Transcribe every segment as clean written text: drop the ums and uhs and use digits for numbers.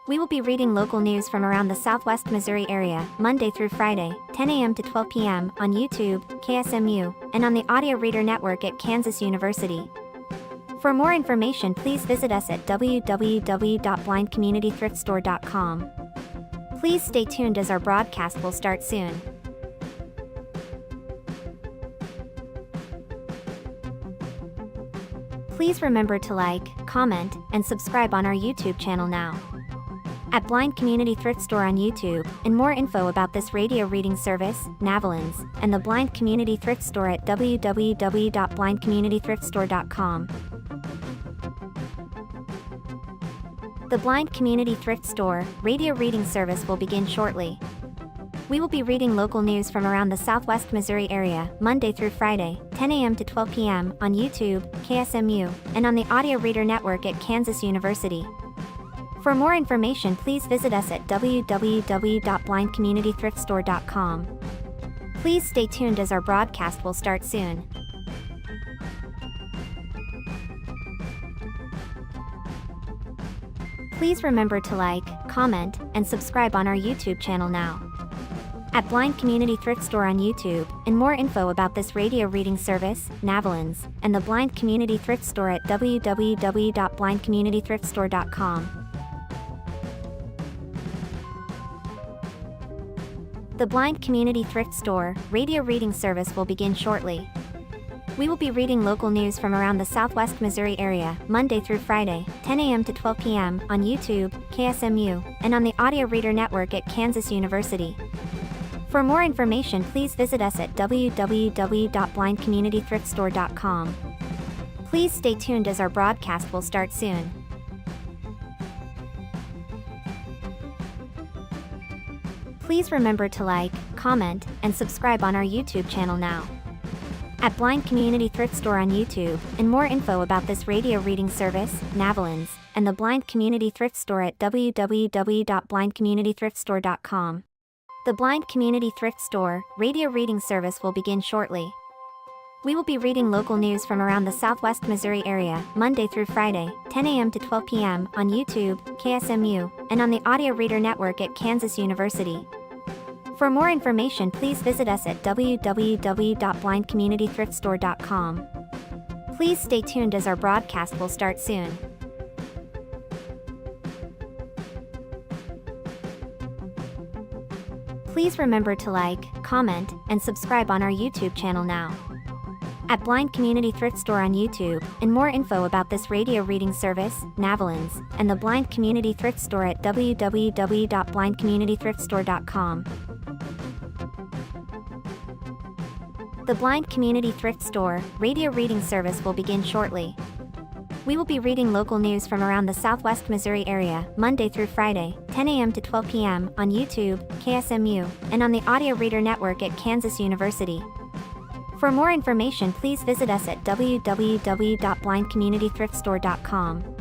We will be reading local news from around the Southwest Missouri area, Monday through Friday, 10 a.m. to 12 p.m. on YouTube, KSMU, and on the Audio Reader Network at Kansas University. For more information, please visit us at www.blindcommunitythriftstore.com. Please stay tuned as our broadcast will start soon. Please remember to like, comment, and subscribe on our YouTube channel now. At Blind Community Thrift Store on YouTube, and more info about this radio reading service, Navalins, and the Blind Community Thrift Store at www.blindcommunitythriftstore.com. The Blind Community Thrift Store radio reading service will begin shortly. We will be reading local news from around the Southwest Missouri area, Monday through Friday, 10 a.m. to 12 p.m. on YouTube, KSMU, and on the Audio Reader Network at Kansas University. For more information, please visit us at www.blindcommunitythriftstore.com. Please stay tuned as our broadcast will start soon. Please remember to like, comment, and subscribe on our YouTube channel now. At Blind Community Thrift Store on YouTube, and more info about this radio reading service, Navalins, and the Blind Community Thrift Store at www.blindcommunitythriftstore.com. The Blind Community Thrift Store radio reading service will begin shortly. We will be reading local news from around the Southwest Missouri area, Monday through Friday, 10 a.m. to 12 p.m. on YouTube, KSMU, and on the Audio Reader Network at Kansas University. For more information, please visit us at www.blindcommunitythriftstore.com. Please stay tuned as our broadcast will start soon. Please remember to like, comment, and subscribe on our YouTube channel now. At Blind Community Thrift Store on YouTube, and more info about this radio reading service, Navalins, and the Blind Community Thrift Store at www.blindcommunitythriftstore.com. The Blind Community Thrift Store radio reading service will begin shortly. We will be reading local news from around the Southwest Missouri area, Monday through Friday, 10 a.m. to 12 p.m. on YouTube, KSMU, and on the Audio Reader Network at Kansas University. For more information, please visit us at www.blindcommunitythriftstore.com. Please stay tuned as our broadcast will start soon. Please remember to like, comment, and subscribe on our YouTube channel now. At Blind Community Thrift Store on YouTube, and more info about this radio reading service, Navalins, and the Blind Community Thrift Store at www.blindcommunitythriftstore.com. The Blind Community Thrift Store radio reading service will begin shortly. We will be reading local news from around the Southwest Missouri area, Monday through Friday, 10 a.m. to 12 p.m. on YouTube, KSMU, and on the Audio Reader Network at Kansas University. For more information, please visit us at www.blindcommunitythriftstore.com.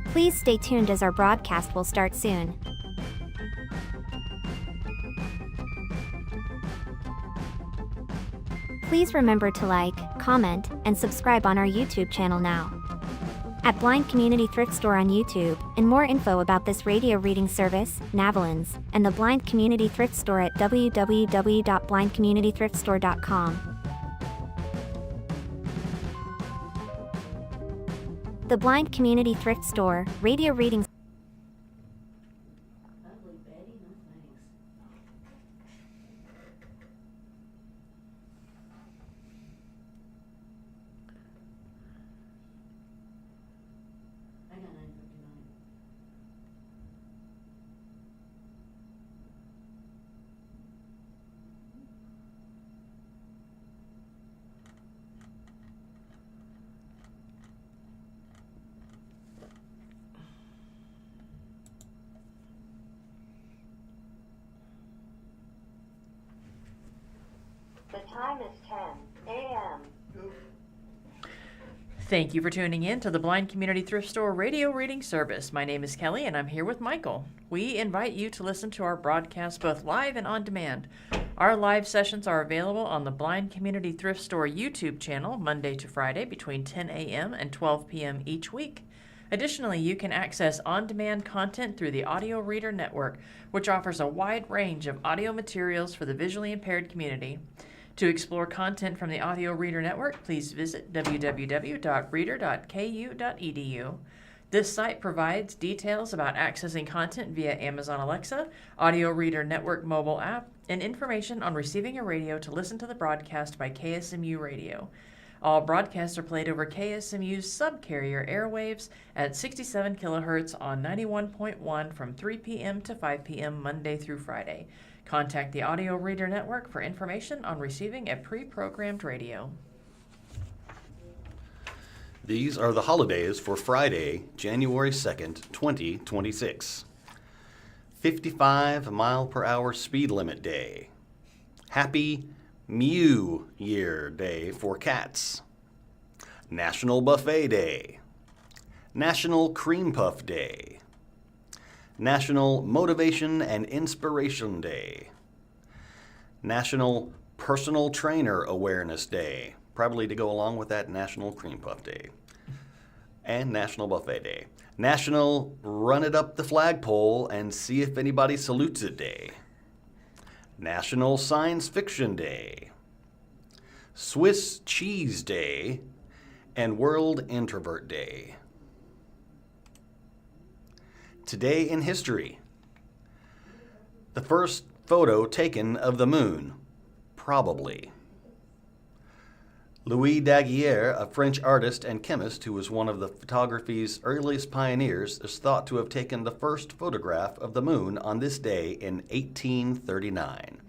Please stay tuned as our broadcast will start soon. Please remember to like, comment, and subscribe on our YouTube channel now. At Blind Community Thrift Store on YouTube, and more info about this radio reading service, Navalins, and the Blind Community Thrift Store at www.blindcommunitythriftstore.com. The Blind Community Thrift Store radio reading. The time is 10 a.m. Thank you for tuning in to the Blind Community Thrift Store radio reading service. My name is Kelly and I'm here with Michael. We invite you to listen to our broadcast both live and on demand. Our live sessions are available on the Blind Community Thrift Store YouTube channel Monday to Friday between 10 a.m. and 12 p.m. each week. Additionally, you can access on-demand content through the Audio Reader Network, which offers a wide range of audio materials for the visually impaired community. To explore content from the Audio Reader Network, please visit www.reader.ku.edu. This site provides details about accessing content via Amazon Alexa, Audio Reader Network mobile app, and information on receiving a radio to listen to the broadcast by KSMU Radio. All broadcasts are played over KSMU's subcarrier airwaves at 67 kilohertz on 91.1 from 3 p.m. to 5 p.m. Monday through Friday. Contact the Audio Reader Network for information on receiving a pre-programmed radio. These are the holidays for Friday, January 2nd, 2026. 55 mile per hour speed limit day. Happy Mew Year Day for cats. National Buffet Day. National Cream Puff Day. National Motivation and Inspiration Day. National Personal Trainer Awareness Day, probably to go along with that National Cream Puff Day. And National Buffet Day. National Run It Up the Flagpole and See If Anybody Salutes It Day. National Science Fiction Day. Swiss Cheese Day and World Introvert Day. Today in history. The first photo taken of the moon, probably. Louis Daguerre, a French artist and chemist who was one of the photography's earliest pioneers, is thought to have taken the first photograph of the moon on this day in 1839.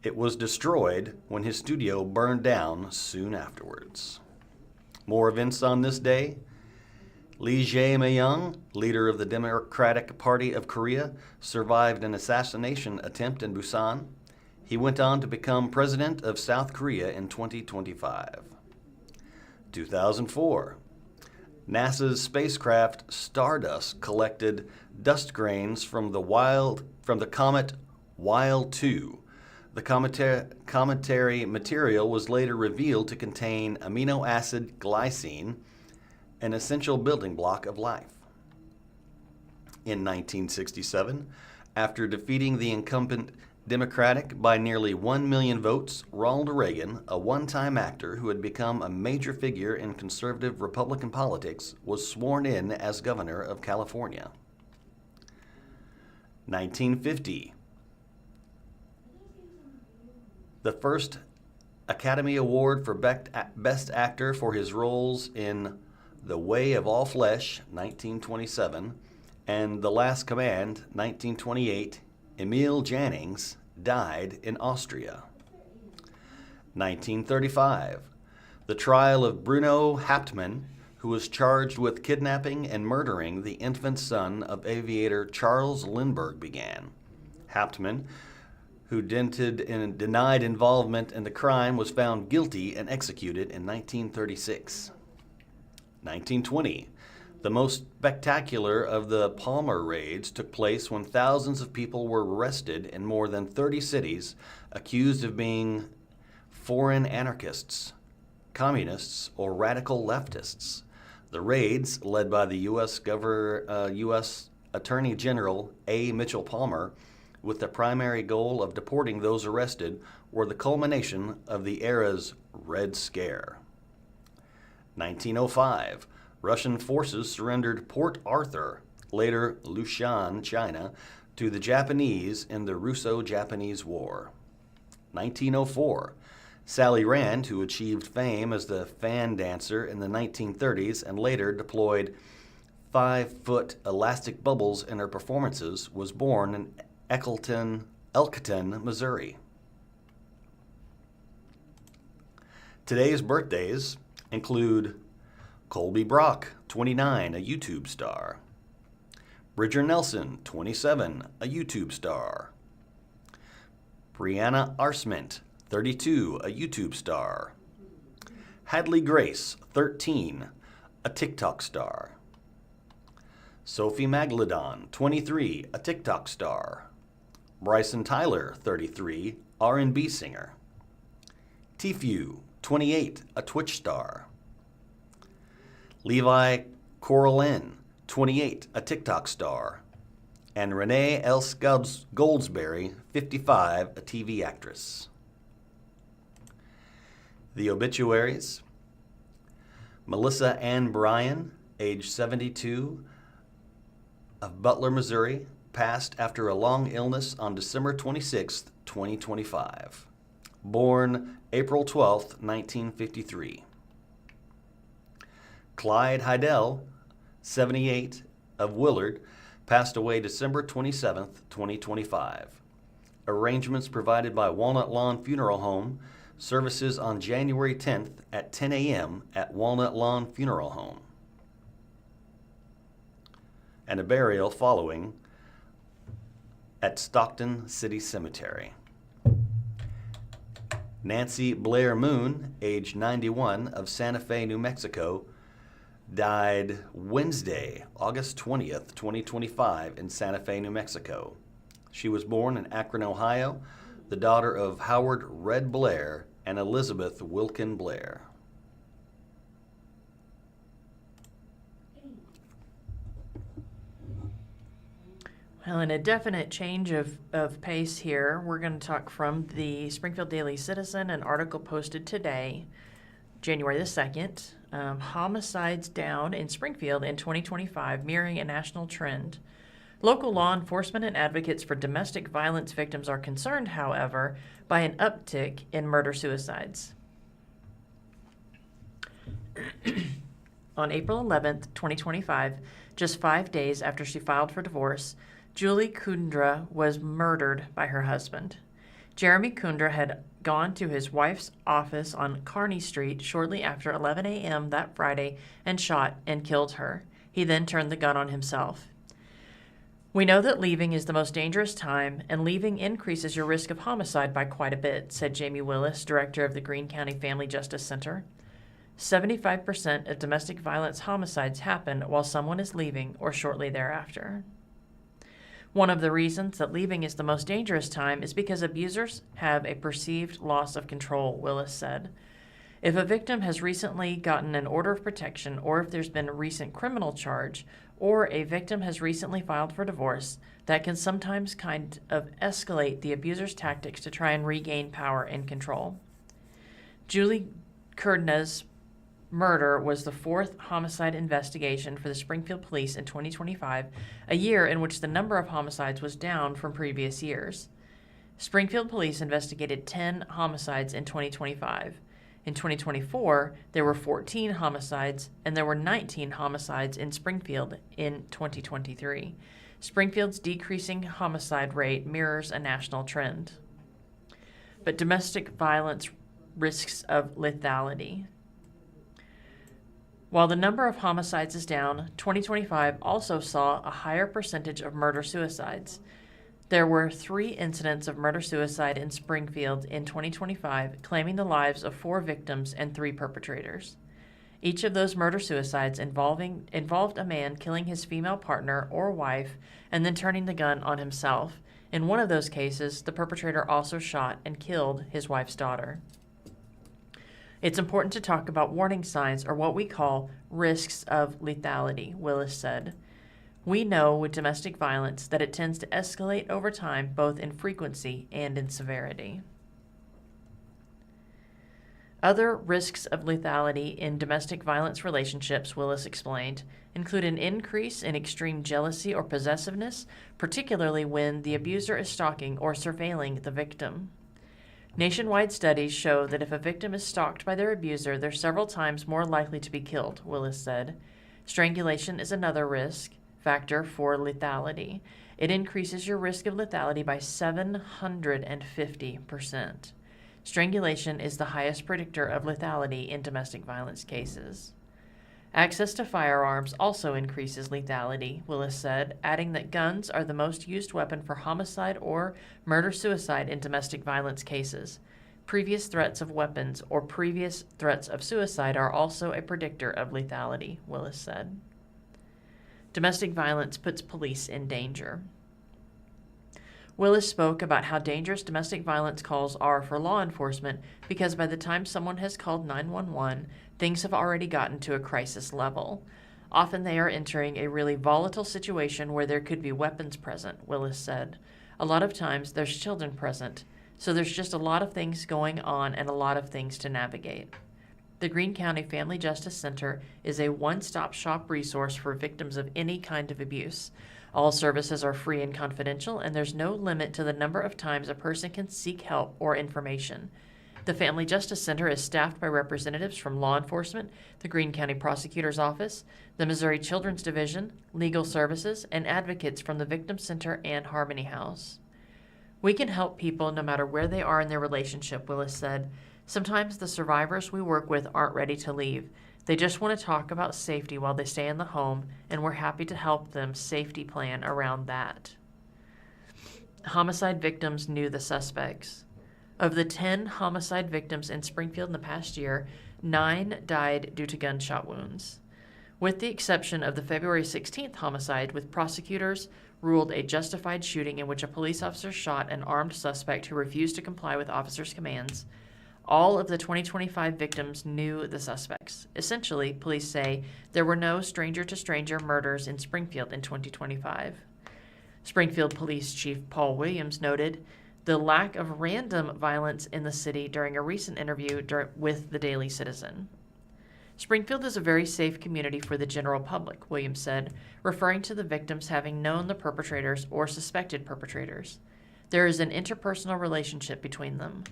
It was destroyed when his studio burned down soon afterwards. More events on this day. Lee Jae-myung, leader of the Democratic Party of Korea, survived an assassination attempt in Busan. He went on to become president of South Korea in 2025. 2004. NASA's spacecraft Stardust collected dust grains from the comet Wild 2. The cometary material was later revealed to contain amino acid glycine, an essential building block of life. In 1967, after defeating the incumbent Democratic by nearly 1 million votes, Ronald Reagan, a one-time actor who had become a major figure in conservative Republican politics, was sworn in as governor of California. 1950. The first Academy Award for Best Actor for his roles in The Way of All Flesh, 1927, and The Last Command, 1928, Emil Jannings died in Austria. 1935. The trial of Bruno Hauptmann, who was charged with kidnapping and murdering the infant son of aviator Charles Lindbergh, began. Hauptmann, who denied involvement in the crime, was found guilty and executed in 1936. 1920. The most spectacular of the Palmer raids took place when thousands of people were arrested in more than 30 cities, accused of being foreign anarchists, communists, or radical leftists. The raids, led by the U.S. Attorney General A. Mitchell Palmer, with the primary goal of deporting those arrested, were the culmination of the era's Red Scare. 1905. Russian forces surrendered Port Arthur, later Lushan, China, to the Japanese in the Russo-Japanese War. 1904. Sally Rand, who achieved fame as the fan dancer in the 1930s and later deployed 5-foot elastic bubbles in her performances, was born in Elkton, Missouri. Today's birthdays include Colby Brock, 29, a YouTube star. Bridger Nelson, 27, a YouTube star. Brianna Arsment, 32, a YouTube star. Hadley Grace, 13, a TikTok star. Sophie Maglidon, 23, a TikTok star. Bryson Tyler, 33, R&B singer. Tfue, 28, a Twitch star. Levi Coral N, 28, a TikTok star, and Renee Else Goldsberry, 55, a TV actress. The obituaries: Melissa Ann Bryan, age 72, of Butler, Missouri, passed after a long illness on December 26, 2025. Born April 12, 1953. Clyde Heidel, 78, of Willard, passed away December 27, 2025. Arrangements provided by Walnut Lawn Funeral Home. Services on January 10th at 10 a.m. at Walnut Lawn Funeral Home. And a burial following at Stockton City Cemetery. Nancy Blair Moon, age 91, of Santa Fe, New Mexico, died Wednesday, August 20th, 2025, in Santa Fe, New Mexico. She was born in Akron, Ohio, the daughter of Howard Red Blair and Elizabeth Wilkin Blair. Well, in a definite change of pace here, we're going to talk from the Springfield Daily Citizen, an article posted today, January the 2nd. Homicides down in Springfield in 2025, mirroring a national trend. Local law enforcement and advocates for domestic violence victims are concerned, however, by an uptick in murder-suicides. On April 11th, 2025, just 5 days after she filed for divorce, Julie Kundra was murdered by her husband. Jeremy Kundra had gone to his wife's office on Kearney Street shortly after 11 a.m. that Friday and shot and killed her. He then turned the gun on himself. We know that leaving is the most dangerous time, and leaving increases your risk of homicide by quite a bit, said Jamie Willis, director of the Greene County Family Justice Center. 75% of domestic violence homicides happen while someone is leaving or shortly thereafter. One of the reasons that leaving is the most dangerous time is because abusers have a perceived loss of control, Willis said. If a victim has recently gotten an order of protection, or if there's been a recent criminal charge, or a victim has recently filed for divorce, that can sometimes kind of escalate the abuser's tactics to try and regain power and control. Julie Kundra's murder was the fourth homicide investigation for the Springfield Police in 2025, a year in which the number of homicides was down from previous years. Springfield Police investigated 10 homicides in 2025. In 2024, there were 14 homicides, and there were 19 homicides in Springfield in 2023. Springfield's decreasing homicide rate mirrors a national trend. But domestic violence risks of lethality. While the number of homicides is down, 2025 also saw a higher percentage of murder-suicides. There were 3 incidents of murder-suicide in Springfield in 2025, claiming the lives of 4 victims and 3 perpetrators. Each of those murder-suicides involved a man killing his female partner or wife and then turning the gun on himself. In one of those cases, the perpetrator also shot and killed his wife's daughter. It's important to talk about warning signs, or what we call risks of lethality, Willis said. We know with domestic violence that it tends to escalate over time, both in frequency and in severity. Other risks of lethality in domestic violence relationships, Willis explained, include an increase in extreme jealousy or possessiveness, particularly when the abuser is stalking or surveilling the victim. Nationwide studies show that if a victim is stalked by their abuser, they're several times more likely to be killed, Willis said. Strangulation is another risk factor for lethality. It increases your risk of lethality by 750%. Strangulation is the highest predictor of lethality in domestic violence cases. Access to firearms also increases lethality, Willis said, adding that guns are the most used weapon for homicide or murder-suicide in domestic violence cases. Previous threats of weapons or previous threats of suicide are also a predictor of lethality, Willis said. Domestic violence puts police in danger. Willis spoke about how dangerous domestic violence calls are for law enforcement because by the time someone has called 911, things have already gotten to a crisis level. Often they are entering a really volatile situation where there could be weapons present, Willis said. A lot of times there's children present, so there's just a lot of things going on and a lot of things to navigate. The Greene County Family Justice Center is a one-stop shop resource for victims of any kind of abuse. All services are free and confidential, and there's no limit to the number of times a person can seek help or information. The Family Justice Center is staffed by representatives from law enforcement, the Greene County Prosecutor's Office, the Missouri Children's Division, Legal Services, and advocates from the Victim Center and Harmony House. We can help people no matter where they are in their relationship, Willis said. Sometimes the survivors we work with aren't ready to leave. They just want to talk about safety while they stay in the home, and we're happy to help them safety plan around that. Homicide victims knew the suspects. Of the 10 homicide victims in Springfield in the past year, 9 died due to gunshot wounds. With the exception of the February 16th homicide, with prosecutors ruled a justified shooting in which a police officer shot an armed suspect who refused to comply with officers' commands, all of the 2025 victims knew the suspects. Essentially, police say there were no stranger-to-stranger murders in Springfield in 2025. Springfield Police Chief Paul Williams noted the lack of random violence in the city during a recent interview with the Daily Citizen. Springfield is a very safe community for the general public, Williams said, referring to the victims having known the perpetrators or suspected perpetrators. There is an interpersonal relationship between them.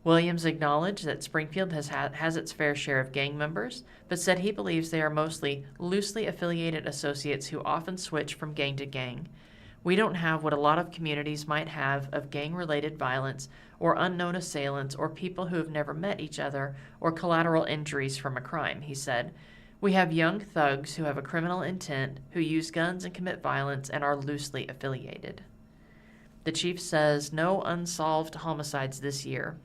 Williams acknowledged that Springfield has its fair share of gang members, but said he believes they are mostly loosely affiliated associates who often switch from gang to gang. We don't have what a lot of communities might have of gang-related violence or unknown assailants or people who have never met each other or collateral injuries from a crime, he said. We have young thugs who have a criminal intent, who use guns and commit violence and are loosely affiliated. The chief says no unsolved homicides this year.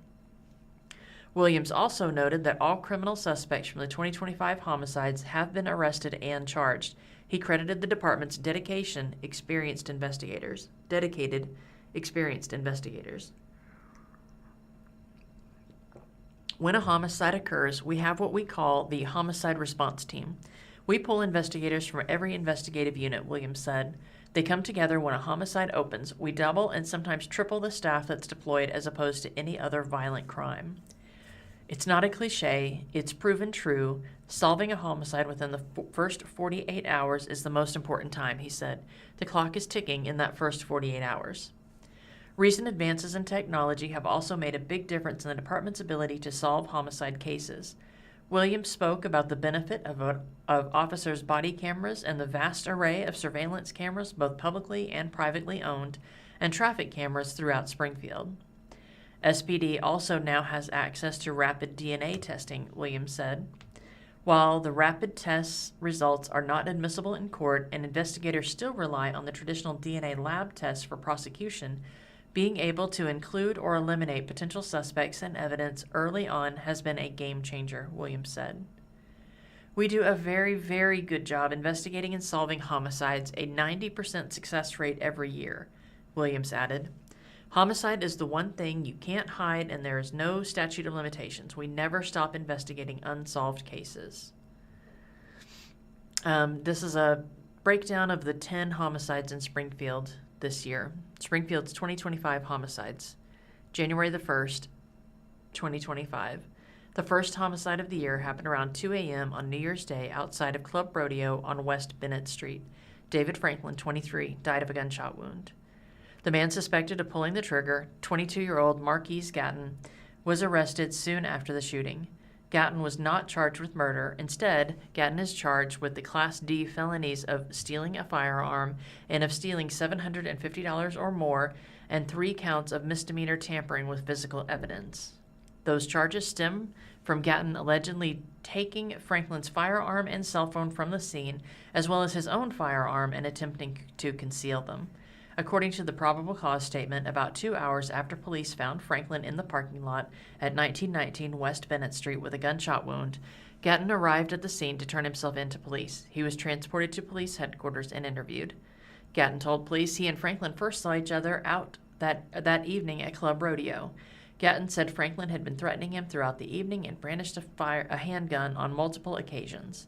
Williams also noted that all criminal suspects from the 2025 homicides have been arrested and charged. He credited the department's dedicated, experienced investigators. When a homicide occurs, we have what we call the homicide response team. We pull investigators from every investigative unit, Williams said. They come together when a homicide opens. We double and sometimes triple the staff that's deployed as opposed to any other violent crime. It's not a cliche, it's proven true. Solving a homicide within the first 48 hours is the most important time, he said. The clock is ticking in that first 48 hours. Recent advances in technology have also made a big difference in the department's ability to solve homicide cases. Williams spoke about the benefit of officers' body cameras and the vast array of surveillance cameras, both publicly and privately owned, and traffic cameras throughout Springfield. SPD also now has access to rapid DNA testing, Williams said. While the rapid tests results are not admissible in court and investigators still rely on the traditional DNA lab tests for prosecution, being able to include or eliminate potential suspects and evidence early on has been a game changer, Williams said. We do a very, very good job investigating and solving homicides, a 90% success rate every year, Williams added. Homicide is the one thing you can't hide, and there is no statute of limitations. We never stop investigating unsolved cases. This is a breakdown of the 10 homicides in Springfield this year. Springfield's 2025 homicides. January the 1st, 2025. The first homicide of the year happened around 2 a.m. on New Year's Day outside of Club Rodeo on West Bennett Street. David Franklin, 23, died of a gunshot wound. The man suspected of pulling the trigger, 22-year-old Marquise Gatton, was arrested soon after the shooting. Gatton was not charged with murder. Instead, Gatton is charged with the Class D felonies of stealing a firearm and of stealing $750 or more, and 3 counts of misdemeanor tampering with physical evidence. Those charges stem from Gatton allegedly taking Franklin's firearm and cell phone from the scene, as well as his own firearm, and attempting to conceal them. According to the probable cause statement, about 2 hours after police found Franklin in the parking lot at 1919 West Bennett Street with a gunshot wound, Gatton arrived at the scene to turn himself in to police. He was transported to police headquarters and interviewed. Gatton told police he and Franklin first saw each other out that evening at Club Rodeo. Gatton said Franklin had been threatening him throughout the evening and brandished a handgun on multiple occasions.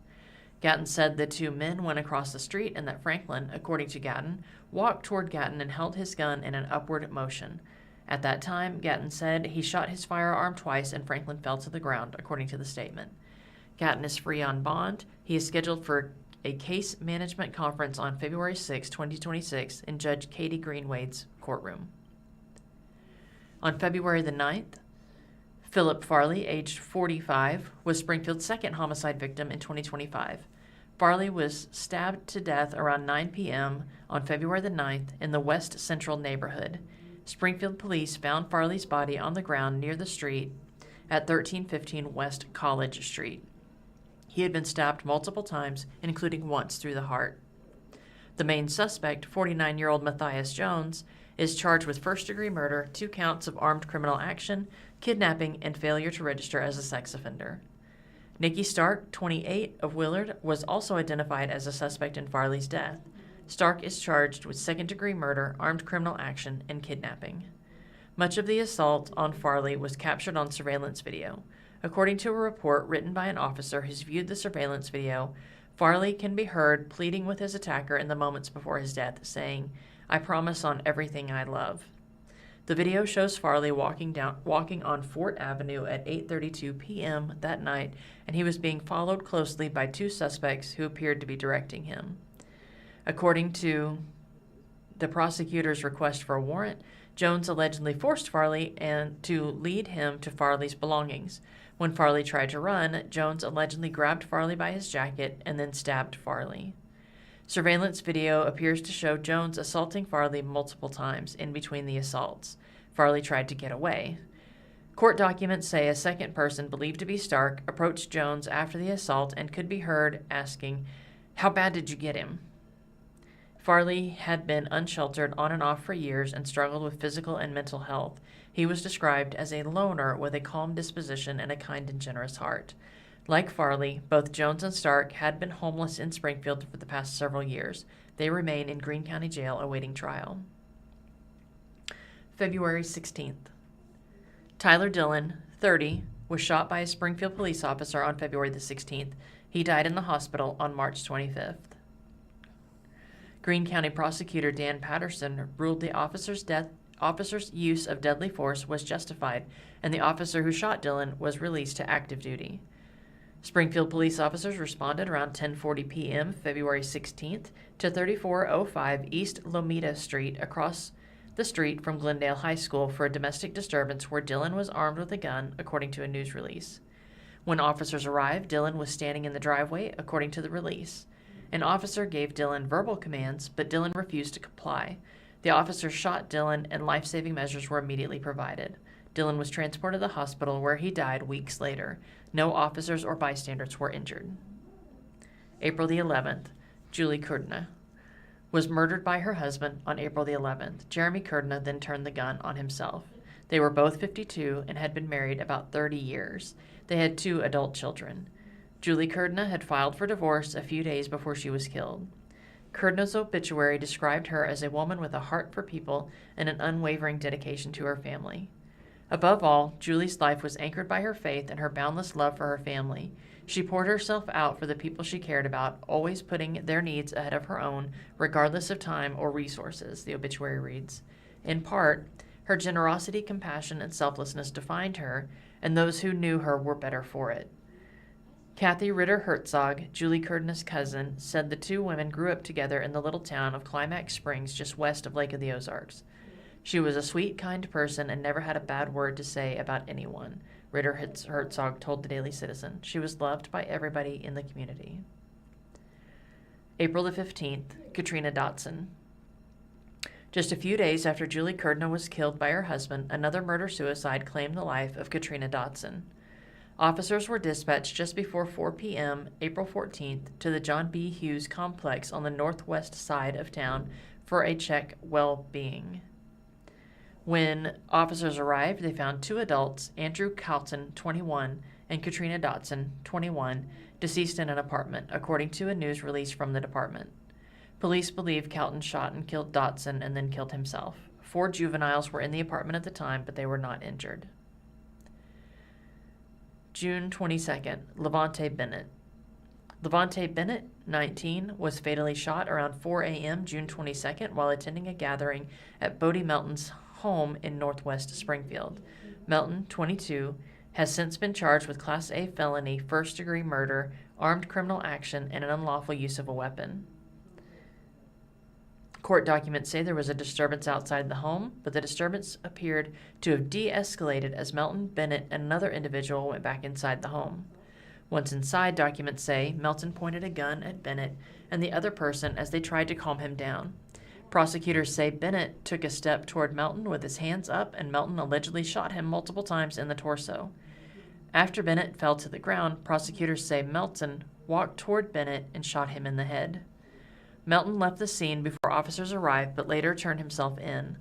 Gatton said the two men went across the street and that Franklin, according to Gatton, walked toward Gatton and held his gun in an upward motion. At that time, Gatton said he shot his firearm twice and Franklin fell to the ground, according to the statement. Gatton is free on bond. He is scheduled for a case management conference on February 6, 2026 in Judge Katie Greenwade's courtroom. On February the 9th, Philip Farley, aged 45, was Springfield's second homicide victim in 2025. Farley was stabbed to death around 9 p.m. on February the 9th in the West Central neighborhood. Springfield police found Farley's body on the ground near the street at 1315 West College Street. He had been stabbed multiple times, including once through the heart. The main suspect, 49-year-old Matthias Jones, is charged with first-degree murder, 2 counts of armed criminal action, kidnapping, and failure to register as a sex offender. Nikki Stark, 28, of Willard, was also identified as a suspect in Farley's death. Stark is charged with second-degree murder, armed criminal action, and kidnapping. Much of the assault on Farley was captured on surveillance video. According to a report written by an officer who's viewed the surveillance video, Farley can be heard pleading with his attacker in the moments before his death, saying, "I promise on everything I love." The video shows Farley walking on Fort Avenue at 8:32 p.m. that night, and he was being followed closely by 2 suspects who appeared to be directing him. According to the prosecutor's request for a warrant, Jones allegedly forced Farley to lead him to Farley's belongings. When Farley tried to run, Jones allegedly grabbed Farley by his jacket and then stabbed Farley. Surveillance video appears to show Jones assaulting Farley multiple times in between the assaults. Farley tried to get away. Court documents say a second person, believed to be Stark, approached Jones after the assault and could be heard asking, "How bad did you get him?" Farley had been unsheltered on and off for years and struggled with physical and mental health. He was described as a loner with a calm disposition and a kind and generous heart. Like Farley, both Jones and Stark had been homeless in Springfield for the past several years. They remain in Greene County Jail awaiting trial. February 16th. Tyler Dillon, 30, was shot by a Springfield police officer on February the 16th. He died in the hospital on March 25th. Greene County Prosecutor Dan Patterson ruled the officer's use of deadly force was justified, and the officer who shot Dillon was released to active duty. Springfield police officers responded around 10:40 p.m. February 16th to 3405 East Lomita Street across the street from Glendale High School for a domestic disturbance where Dillon was armed with a gun, according to a news release. When officers arrived, Dillon was standing in the driveway, according to the release. An officer gave Dillon verbal commands, but Dillon refused to comply. The officer shot Dillon, and life-saving measures were immediately provided. Dillon was transported to the hospital, where he died weeks later. No officers or bystanders were injured. April the 11th, Julie Kurdna was murdered by her husband on April the 11th. Jeremy Kurdna then turned the gun on himself. They were both 52 and had been married about 30 years. They had 2 adult children. Julie Kurdna had filed for divorce a few days before she was killed. Kurdna's obituary described her as a woman with a heart for people and an unwavering dedication to her family. Above all, Julie's life was anchored by her faith and her boundless love for her family. She poured herself out for the people she cared about, always putting their needs ahead of her own, regardless of time or resources, the obituary reads. In part, her generosity, compassion, and selflessness defined her, and those who knew her were better for it. Kathy Ritter Herzog, Julie Kurdna's cousin, said the 2 women grew up together in the little town of Climax Springs just west of Lake of the Ozarks. She was a sweet, kind person and never had a bad word to say about anyone, Ritter Herzog told the Daily Citizen. She was loved by everybody in the community. April the 15th, Katrina Dotson. Just a few days after Julie Kurdna was killed by her husband, another murder-suicide claimed the life of Katrina Dotson. Officers were dispatched just before 4 p.m., April 14th, to the John B. Hughes complex on the northwest side of town for a check well-being. When officers arrived, they found 2 adults, Andrew Calton, 21, and Katrina Dotson, 21, deceased in an apartment, according to a news release from the department. Police believe Calton shot and killed Dotson and then killed himself. 4 juveniles were in the apartment at the time, but they were not injured. June 22nd, Levante Bennett. Levante Bennett, 19, was fatally shot around 4 a.m. June 22nd while attending a gathering at Bodie Melton's home in northwest Springfield. Melton, 22, has since been charged with Class A felony, first-degree murder, armed criminal action, and an unlawful use of a weapon. Court documents say there was a disturbance outside the home, but the disturbance appeared to have de-escalated as Melton, Bennett, and another individual went back inside the home. Once inside, documents say Melton pointed a gun at Bennett and the other person as they tried to calm him down. Prosecutors say Bennett took a step toward Melton with his hands up, and Melton allegedly shot him multiple times in the torso. After Bennett fell to the ground, prosecutors say Melton walked toward Bennett and shot him in the head. Melton left the scene before officers arrived, but later turned himself in.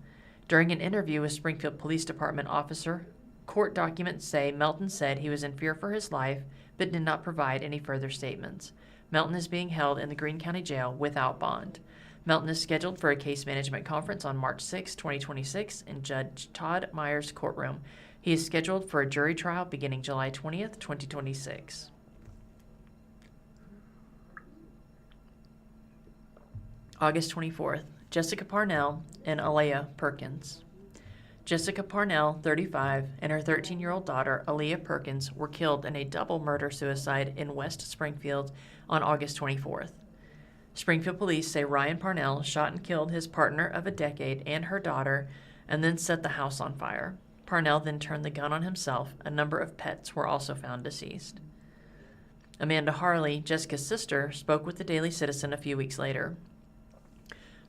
During an interview with Springfield Police Department officer, court documents say Melton said he was in fear for his life, but did not provide any further statements. Melton is being held in the Greene County Jail without bond. Melton is scheduled for a case management conference on March 6, 2026 in Judge Todd Myers' courtroom. He is scheduled for a jury trial beginning July 20th, 2026. August 24th, Jessica Parnell and Alea Perkins. Jessica Parnell, 35, and her 13-year-old daughter, Alea Perkins, were killed in a double murder-suicide in West Springfield on August 24th. Springfield police say Ryan Parnell shot and killed his partner of a decade and her daughter, and then set the house on fire. Parnell then turned the gun on himself. A number of pets were also found deceased. Amanda Harley, Jessica's sister, spoke with the Daily Citizen a few weeks later.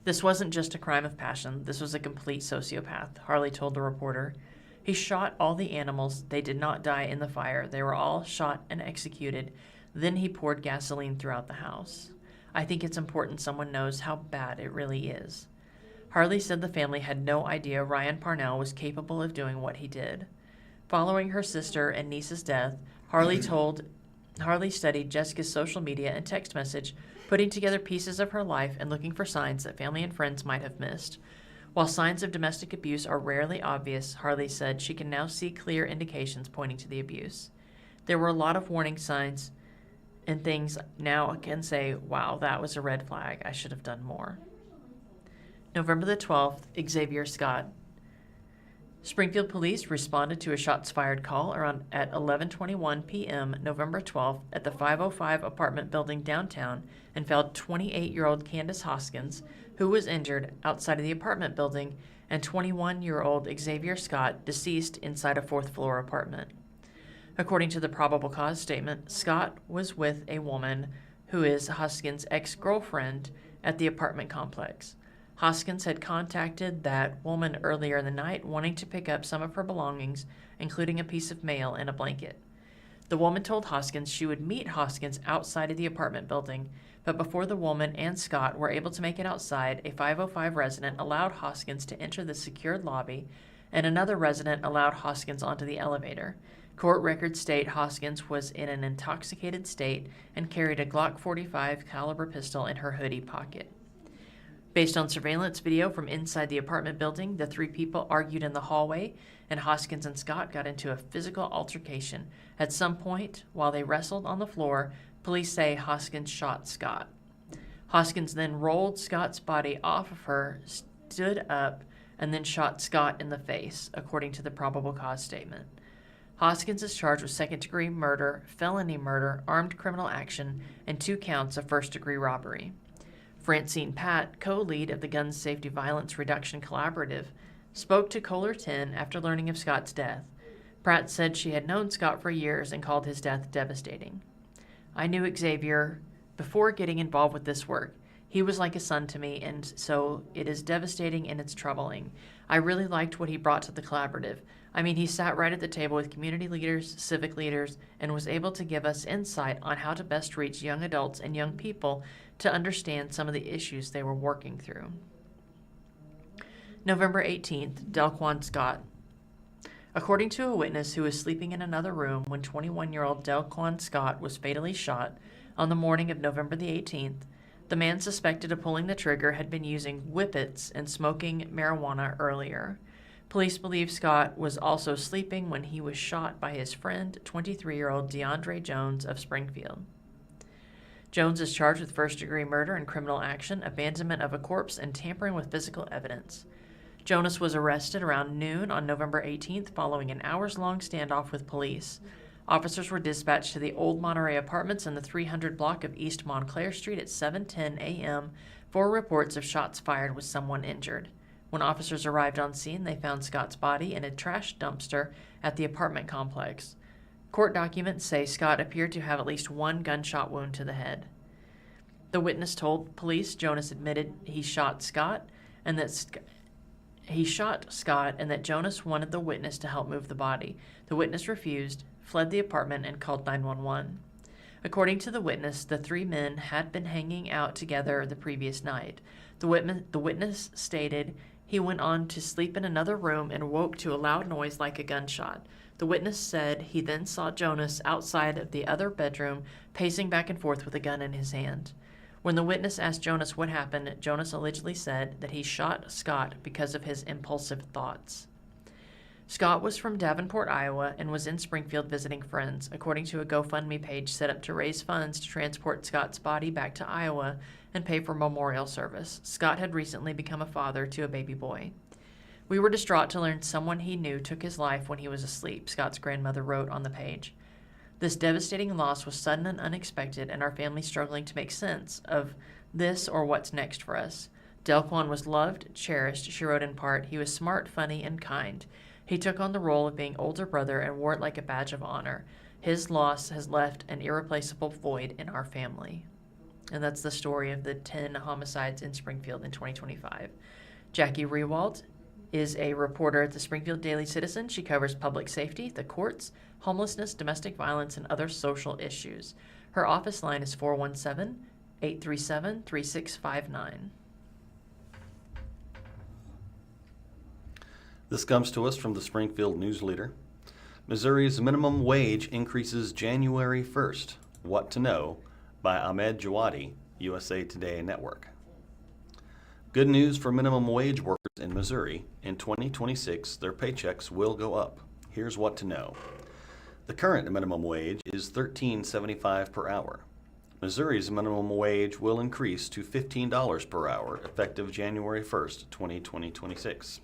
"This wasn't just a crime of passion. This was a complete sociopath," Harley told the reporter. "He shot all the animals. They did not die in the fire. They were all shot and executed. Then he poured gasoline throughout the house. I think it's important someone knows how bad it really is." Harley said the family had no idea Ryan Parnell was capable of doing what he did. Following her sister and niece's death, Harley studied Jessica's social media and text message, putting together pieces of her life and looking for signs that family and friends might have missed. While signs of domestic abuse are rarely obvious, Harley said she can now see clear indications pointing to the abuse. "There were a lot of warning signs and things now I can say, wow, that was a red flag. I should have done more." November the 12th, Xavier Scott. Springfield police responded to a shots fired call at 11:21 p.m. November 12th at the 505 apartment building downtown and found 28-year-old Candace Hoskins, who was injured outside of the apartment building, and 21-year-old Xavier Scott deceased inside a fourth-floor apartment. According to the probable cause statement, Scott was with a woman who is Hoskins' ex-girlfriend at the apartment complex. Hoskins had contacted that woman earlier in the night wanting to pick up some of her belongings, including a piece of mail and a blanket. The woman told Hoskins she would meet Hoskins outside of the apartment building, but before the woman and Scott were able to make it outside, a 505 resident allowed Hoskins to enter the secured lobby, and another resident allowed Hoskins onto the elevator. Court records state Hoskins was in an intoxicated state and carried a Glock 45 caliber pistol in her hoodie pocket. Based on surveillance video from inside the apartment building, the three people argued in the hallway, and Hoskins and Scott got into a physical altercation. At some point, while they wrestled on the floor, police say Hoskins shot Scott. Hoskins then rolled Scott's body off of her, stood up, and then shot Scott in the face, according to the probable cause statement. Hoskins is charged with second-degree murder, felony murder, armed criminal action, and 2 counts of first-degree robbery. Francine Pat, co-lead of the Gun Safety Violence Reduction Collaborative, spoke to Kohler 10 after learning of Scott's death. Pratt said she had known Scott for years and called his death devastating. "I knew Xavier before getting involved with this work. He was like a son to me, and so it is devastating and it's troubling. I really liked what he brought to the collaborative. I mean, he sat right at the table with community leaders, civic leaders, and was able to give us insight on how to best reach young adults and young people to understand some of the issues they were working through." November 18th, Delquan Scott. According to a witness who was sleeping in another room when 21-year-old Delquan Scott was fatally shot on the morning of November the 18th, the man suspected of pulling the trigger had been using whippets and smoking marijuana earlier. Police believe Scott was also sleeping when he was shot by his friend, 23-year-old DeAndre Jones of Springfield. Jones is charged with first-degree murder and criminal action, abandonment of a corpse, and tampering with physical evidence. Jonas was arrested around noon on November 18th following an hours-long standoff with police. Officers were dispatched to the Old Monterey Apartments in the 300 block of East Montclair Street at 7:10 a.m. for reports of shots fired with someone injured. When officers arrived on scene, they found Scott's body in a trash dumpster at the apartment complex. Court documents say Scott appeared to have at least one gunshot wound to the head. The witness told police Jonas admitted he shot Scott and that Jonas wanted the witness to help move the body. The witness refused, fled the apartment, and called 911. According to the witness, the three men had been hanging out together the previous night. The witness stated he went on to sleep in another room and woke to a loud noise like a gunshot. The witness said he then saw Jonas outside of the other bedroom, pacing back and forth with a gun in his hand. When the witness asked Jonas what happened, Jonas allegedly said that he shot Scott because of his impulsive thoughts. Scott was from Davenport, Iowa, and was in Springfield visiting friends, according to a GoFundMe page set up to raise funds to transport Scott's body back to Iowa and pay for memorial service. Scott had recently become a father to a baby boy. We were distraught to learn someone he knew took his life when he was asleep, Scott's grandmother wrote on the page. This devastating loss was sudden and unexpected, and our family struggling to make sense of this or what's next for us. Delquan was loved, cherished, she wrote in part. He was smart, funny, and kind. He took on the role of being older brother and wore it like a badge of honor. His loss has left an irreplaceable void in our family. And that's the story of the 10 homicides in Springfield in 2025. Jackie Rewald is a reporter at the Springfield Daily Citizen. She covers public safety, the courts, homelessness, domestic violence, and other social issues. Her office line is 417-837-3659. This comes to us from the Springfield News-Leader. Missouri's minimum wage increases January 1st. What to know by Ahmed Jawadi, USA Today Network. Good news for minimum wage workers in Missouri. In 2026, their paychecks will go up. Here's what to know. The current minimum wage is $13.75 per hour. Missouri's minimum wage will increase to $15 per hour effective January 1st, 2026.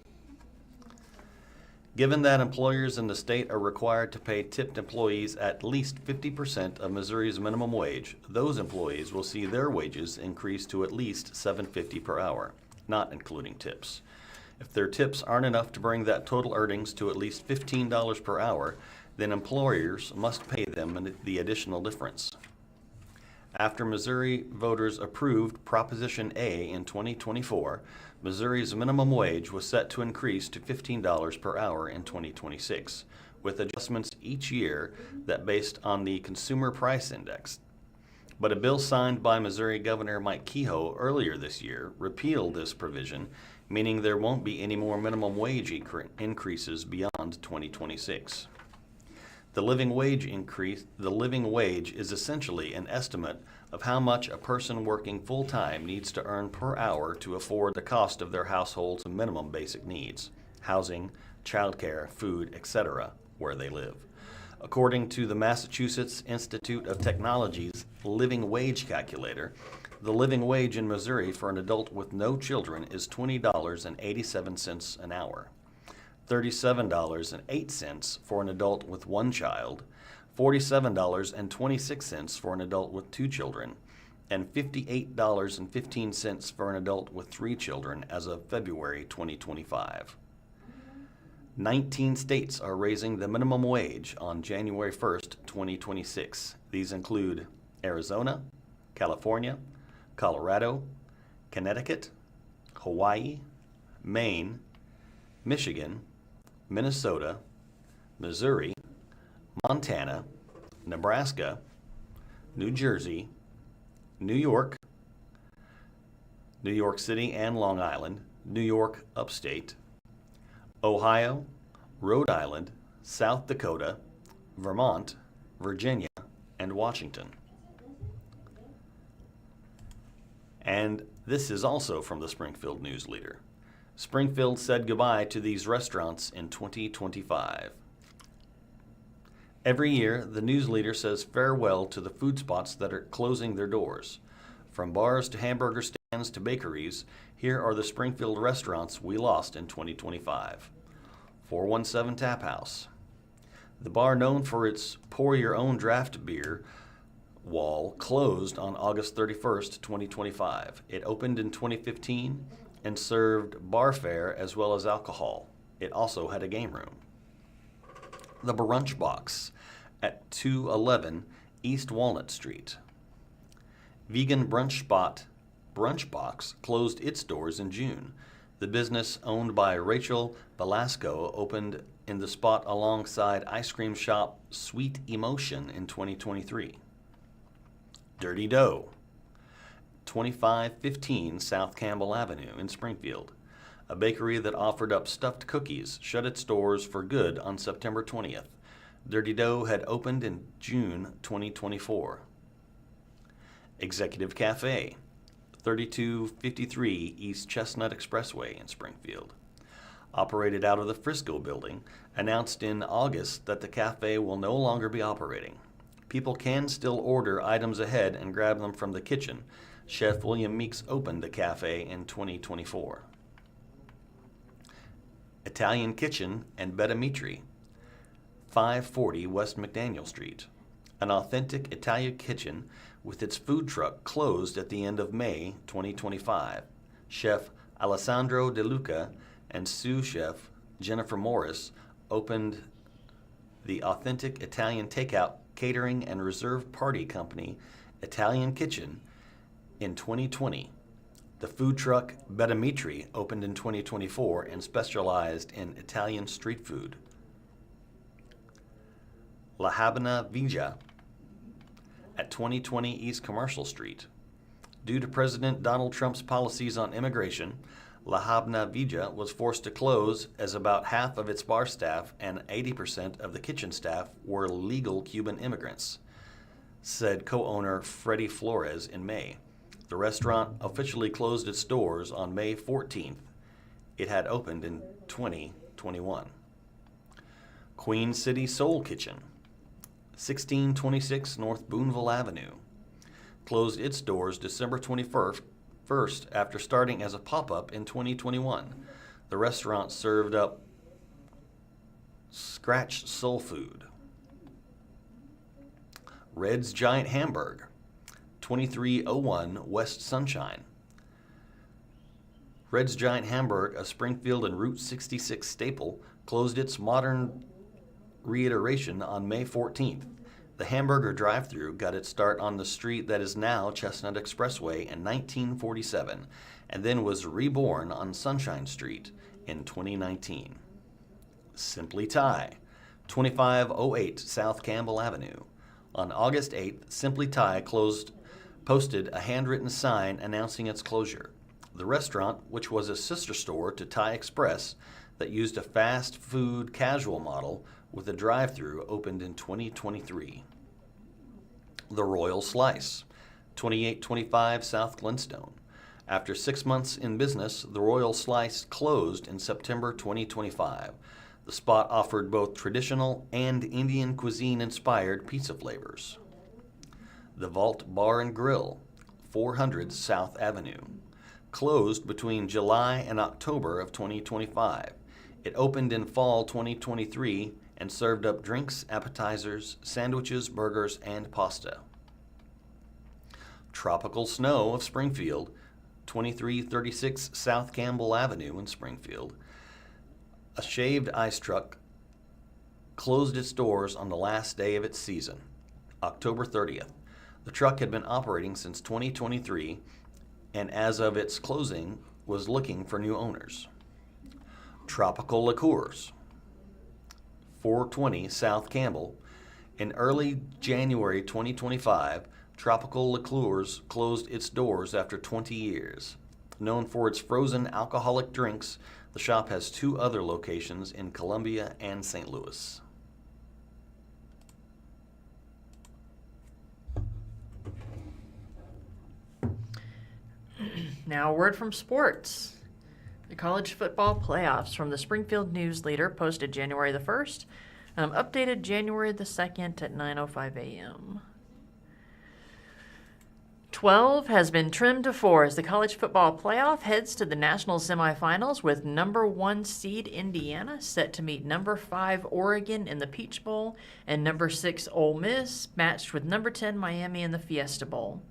Given that employers in the state are required to pay tipped employees at least 50% of Missouri's minimum wage, those employees will see their wages increase to at least $7.50 per hour, not including tips. If their tips aren't enough to bring that total earnings to at least $15 per hour, then employers must pay them the additional difference. After Missouri voters approved Proposition A in 2024, Missouri's minimum wage was set to increase to $15 per hour in 2026, with adjustments each year that based on the Consumer Price Index. But a bill signed by Missouri Governor Mike Kehoe earlier this year repealed this provision, meaning there won't be any more minimum wage increases beyond 2026. The living wage is essentially an estimate of how much a person working full-time needs to earn per hour to afford the cost of their household's minimum basic needs, housing, childcare, food, etc., where they live. According to the Massachusetts Institute of Technology's Living Wage Calculator, the living wage in Missouri for an adult with no children is $20.87 an hour. $37.08 for an adult with one child, $47.26 for an adult with two children, and $58.15 for an adult with three children as of February 2025. 19 states are raising the minimum wage on January 1st, 2026. These include Arizona, California, Colorado, Connecticut, Hawaii, Maine, Michigan, Minnesota, Missouri, Montana, Nebraska, New Jersey, New York City and Long Island, New York Upstate, Ohio, Rhode Island, South Dakota, Vermont, Virginia, and Washington. And this is also from the Springfield News-Leader. Springfield said goodbye to these restaurants in 2025. Every year, the News-Leader says farewell to the food spots that are closing their doors. From bars to hamburger stands to bakeries, here are the Springfield restaurants we lost in 2025. 417 Tap House. The bar known for its pour-your-own draft beer wall closed on August 31st, 2025. It opened in 2015 and served bar fare as well as alcohol. It also had a game room. The Brunch Box at 211 East Walnut Street. Vegan Brunch Box closed its doors in June. The business, owned by Rachel Velasco, opened in the spot alongside ice cream shop Sweet Emotion in 2023. Dirty Dough, 2515 South Campbell Avenue in Springfield. A bakery that offered up stuffed cookies shut its doors for good on September 20th. Dirty Dough had opened in June 2024. Executive Cafe, 3253 East Chestnut Expressway in Springfield. Operated out of the Frisco building, announced in August that the cafe will no longer be operating. People can still order items ahead and grab them from the kitchen. Chef William Meeks opened the cafe in 2024. Italian Kitchen and Bedimitri, 540 West McDaniel Street. An authentic Italian kitchen with its food truck closed at the end of May 2025. Chef Alessandro De Luca and sous chef Jennifer Morris opened the authentic Italian takeout catering and reserved party company Italian Kitchen in 2020. The food truck Bedimitri opened in 2024 and specialized in Italian street food. La Habana Villa at 2020 East Commercial Street. Due to President Donald Trump's policies on immigration, La Habana Villa was forced to close as about half of its bar staff and 80% of the kitchen staff were legal Cuban immigrants, said co-owner Freddie Flores in May. The restaurant officially closed its doors on May 14th. It had opened in 2021. Queen City Soul Kitchen, 1626 North Boonville Avenue, closed its doors December 21st after starting as a pop-up in 2021. The restaurant served up scratch soul food. Red's Giant Hamburg, 2301 West Sunshine. Red's Giant Hamburg, a Springfield and Route 66 staple, closed its modern reiteration on May 14th. The hamburger drive-thru got its start on the street that is now Chestnut Expressway in 1947 and then was reborn on Sunshine Street in 2019. Simply Thai, 2508 South Campbell Avenue. On August 8th, Simply Thai posted a handwritten sign announcing its closure. The restaurant, which was a sister store to Thai Express that used a fast food casual model with a drive-thru, opened in 2023. The Royal Slice, 2825 South Glenstone. After 6 months in business, the Royal Slice closed in September 2025. The spot offered both traditional and Indian cuisine-inspired pizza flavors. The Vault Bar and Grill, 400 South Avenue, closed between July and October of 2025. It opened in fall 2023 and served up drinks, appetizers, sandwiches, burgers, and pasta. Tropical Snow of Springfield, 2336 South Campbell Avenue in Springfield. A shaved ice truck closed its doors on the last day of its season, October 30th. The truck had been operating since 2023 and as of its closing was looking for new owners. Tropical Liqueurs, 420 South Campbell. In early January 2025, Tropical Liqueurs closed its doors after 20 years. Known for its frozen alcoholic drinks, the shop has 2 other locations in Columbia and St. Louis. Now, a word from sports. The college football playoffs from the Springfield News-Leader posted January the 1st. Updated January the 2nd at 9:05 a.m. 12 has been trimmed to 4 as the college football playoff heads to the national semifinals with number 1 seed Indiana set to meet number 5 Oregon in the Peach Bowl and number 6 Ole Miss matched with number 10 Miami in the Fiesta Bowl.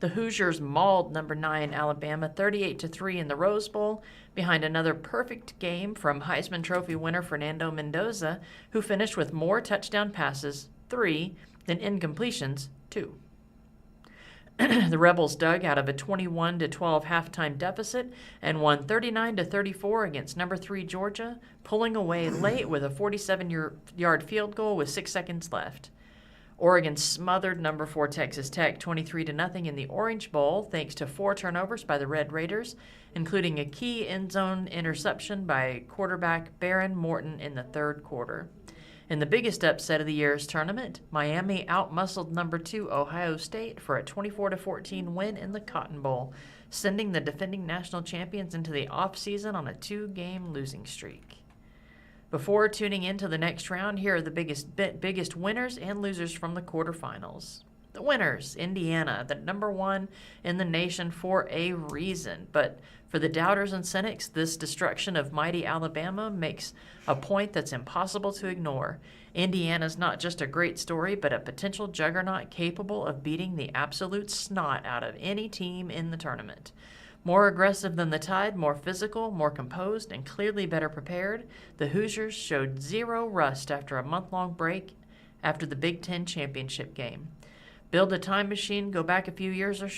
The Hoosiers mauled number 9 Alabama 38-3 in the Rose Bowl behind another perfect game from Heisman Trophy winner Fernando Mendoza, who finished with more touchdown passes, 3, than incompletions, 2. The Rebels dug out of a 21-12 halftime deficit and won 39-34 against number 3 Georgia, pulling away late with a 47-yard field goal with 6 seconds left. Oregon smothered number 4 Texas Tech 23-0 in the Orange Bowl thanks to 4 turnovers by the Red Raiders, including a key end zone interception by quarterback Baron Morton in the third quarter. In the biggest upset of the year's tournament, Miami outmuscled number 2 Ohio State for a 24-14 win in the Cotton Bowl, sending the defending national champions into the offseason on a 2-game losing streak. Before tuning into the next round, here are the biggest winners and losers from the quarterfinals. The winners, Indiana, the number 1 in the nation for a reason. But for the doubters and cynics, this destruction of mighty Alabama makes a point that's impossible to ignore. Indiana's not just a great story, but a potential juggernaut capable of beating the absolute snot out of any team in the tournament. More aggressive than the Tide, more physical, more composed, and clearly better prepared, the Hoosiers showed zero rust after a month-long break after the Big Ten championship game. Build a time machine, go back a few years or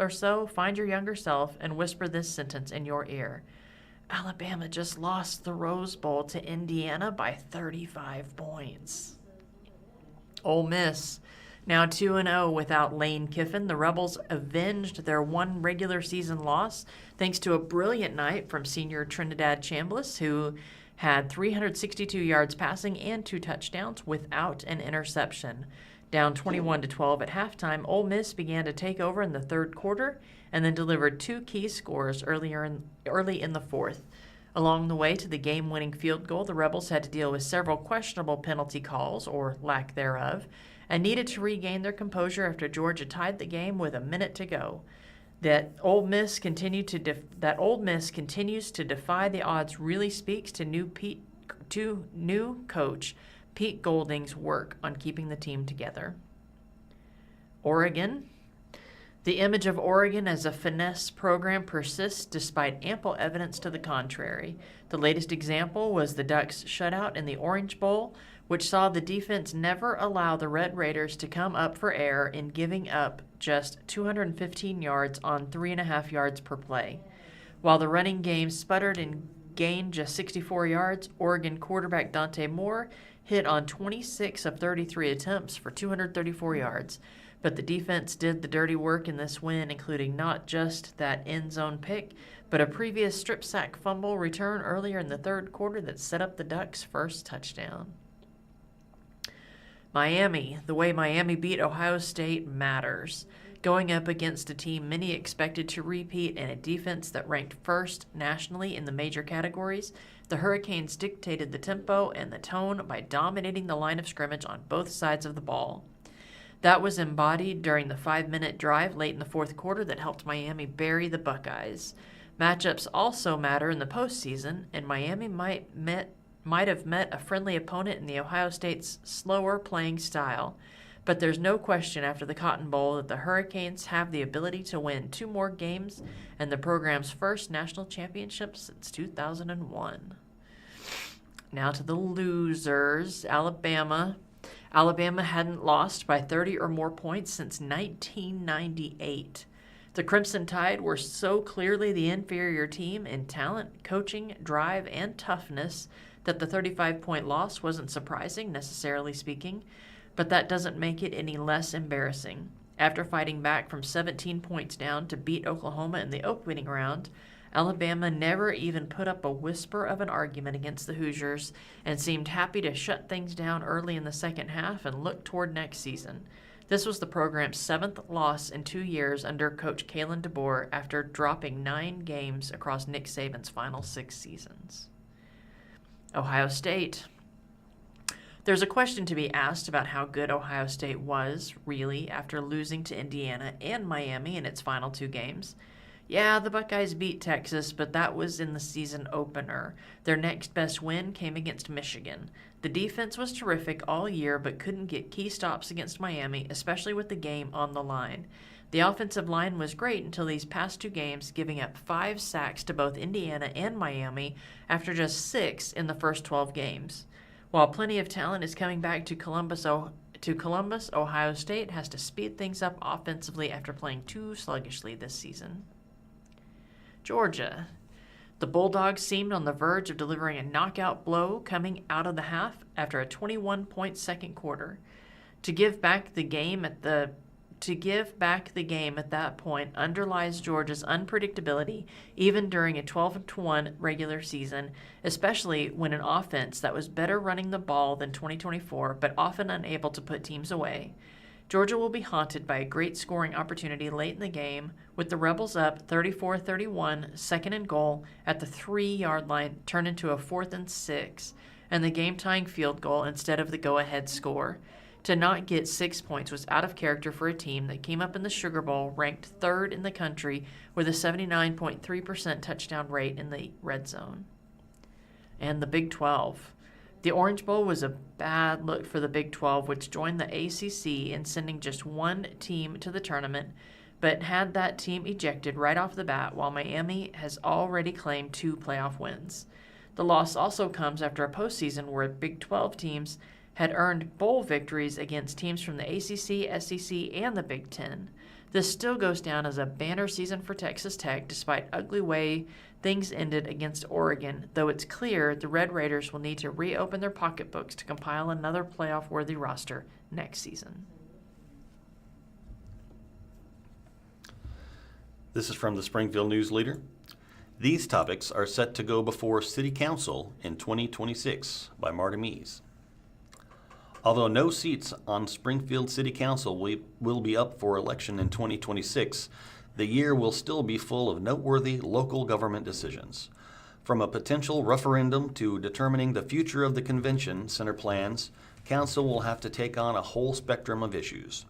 so, find your younger self, and whisper this sentence in your ear. Alabama just lost the Rose Bowl to Indiana by 35 points. Ole Miss, now 2-0 without Lane Kiffin, the Rebels avenged their one regular season loss thanks to a brilliant night from senior Trinidad Chambliss, who had 362 yards passing and 2 touchdowns without an interception. Down 21-12 at halftime, Ole Miss began to take over in the third quarter and then delivered 2 key scores early in the fourth. Along the way to the game-winning field goal, the Rebels had to deal with several questionable penalty calls, or lack thereof, and needed to regain their composure after Georgia tied the game with a minute to go. That Ole Miss continues to defy the odds really speaks to new coach Pete Golding's work on keeping the team together. Oregon. The image of Oregon as a finesse program persists despite ample evidence to the contrary. The latest example was the Ducks' shutout in the Orange Bowl, which saw the defense never allow the Red Raiders to come up for air in giving up just 215 yards on 3.5 yards per play. While the running game sputtered and gained just 64 yards, Oregon quarterback Dante Moore hit on 26 of 33 attempts for 234 yards. But the defense did the dirty work in this win, including not just that end zone pick, but a previous strip sack fumble return earlier in the third quarter that set up the Ducks' first touchdown. Miami. The way Miami beat Ohio State matters. Going up against a team many expected to repeat and a defense that ranked first nationally in the major categories, the Hurricanes dictated the tempo and the tone by dominating the line of scrimmage on both sides of the ball. That was embodied during the 5-minute drive late in the fourth quarter that helped Miami bury the Buckeyes. Matchups also matter in the postseason, and Miami might have met a friendly opponent in the Ohio State's slower playing style. But there's no question after the Cotton Bowl that the Hurricanes have the ability to win 2 more games and the program's first national championship since 2001. Now to the losers. Alabama. Alabama hadn't lost by 30 or more points since 1998. The Crimson Tide were so clearly the inferior team in talent, coaching, drive, and toughness that the 35-point loss wasn't surprising, necessarily speaking, but that doesn't make it any less embarrassing. After fighting back from 17 points down to beat Oklahoma in the opening round, Alabama never even put up a whisper of an argument against the Hoosiers and seemed happy to shut things down early in the second half and look toward next season. This was the program's 7th loss in 2 years under Coach Kalen DeBoer after dropping 9 games across Nick Saban's final 6 seasons. Ohio State. There's a question to be asked about how good Ohio State was, really, after losing to Indiana and Miami in its final 2 games. Yeah, the Buckeyes beat Texas, but that was in the season opener. Their next best win came against Michigan. The defense was terrific all year, but couldn't get key stops against Miami, especially with the game on the line. The offensive line was great until these past 2 games, giving up 5 sacks to both Indiana and Miami after just 6 in the first 12 games. While plenty of talent is coming back to Columbus, Ohio State has to speed things up offensively after playing too sluggishly this season. Georgia. The Bulldogs seemed on the verge of delivering a knockout blow coming out of the half after a 21-point second quarter. To give back the game at that point underlies Georgia's unpredictability even during a 12-1 regular season, especially when an offense that was better running the ball than 2024 but often unable to put teams away. Georgia will be haunted by a great scoring opportunity late in the game, with the Rebels up 34-31, second and goal at the 3-yard line turned into a 4th and 6, and the game-tying field goal instead of the go-ahead score. To not get 6 points was out of character for a team that came up in the Sugar Bowl ranked 3rd in the country with a 79.3% touchdown rate in the red zone. And the Big 12. The Orange Bowl was a bad look for the Big 12, which joined the ACC in sending just 1 team to the tournament, but had that team ejected right off the bat, while Miami has already claimed 2 playoff wins. The loss also comes after a postseason where Big 12 teams had earned bowl victories against teams from the ACC, SEC, and the Big 10. This still goes down as a banner season for Texas Tech, despite ugly way things ended against Oregon, though it's clear the Red Raiders will need to reopen their pocketbooks to compile another playoff-worthy roster next season. This is from the Springfield News-Leader. These topics are set to go before City Council in 2026 by Marty Mees. Although no seats on Springfield City Council will be up for election in 2026, the year will still be full of noteworthy local government decisions. From a potential referendum to determining the future of the convention center plans, Council will have to take on a whole spectrum of issues.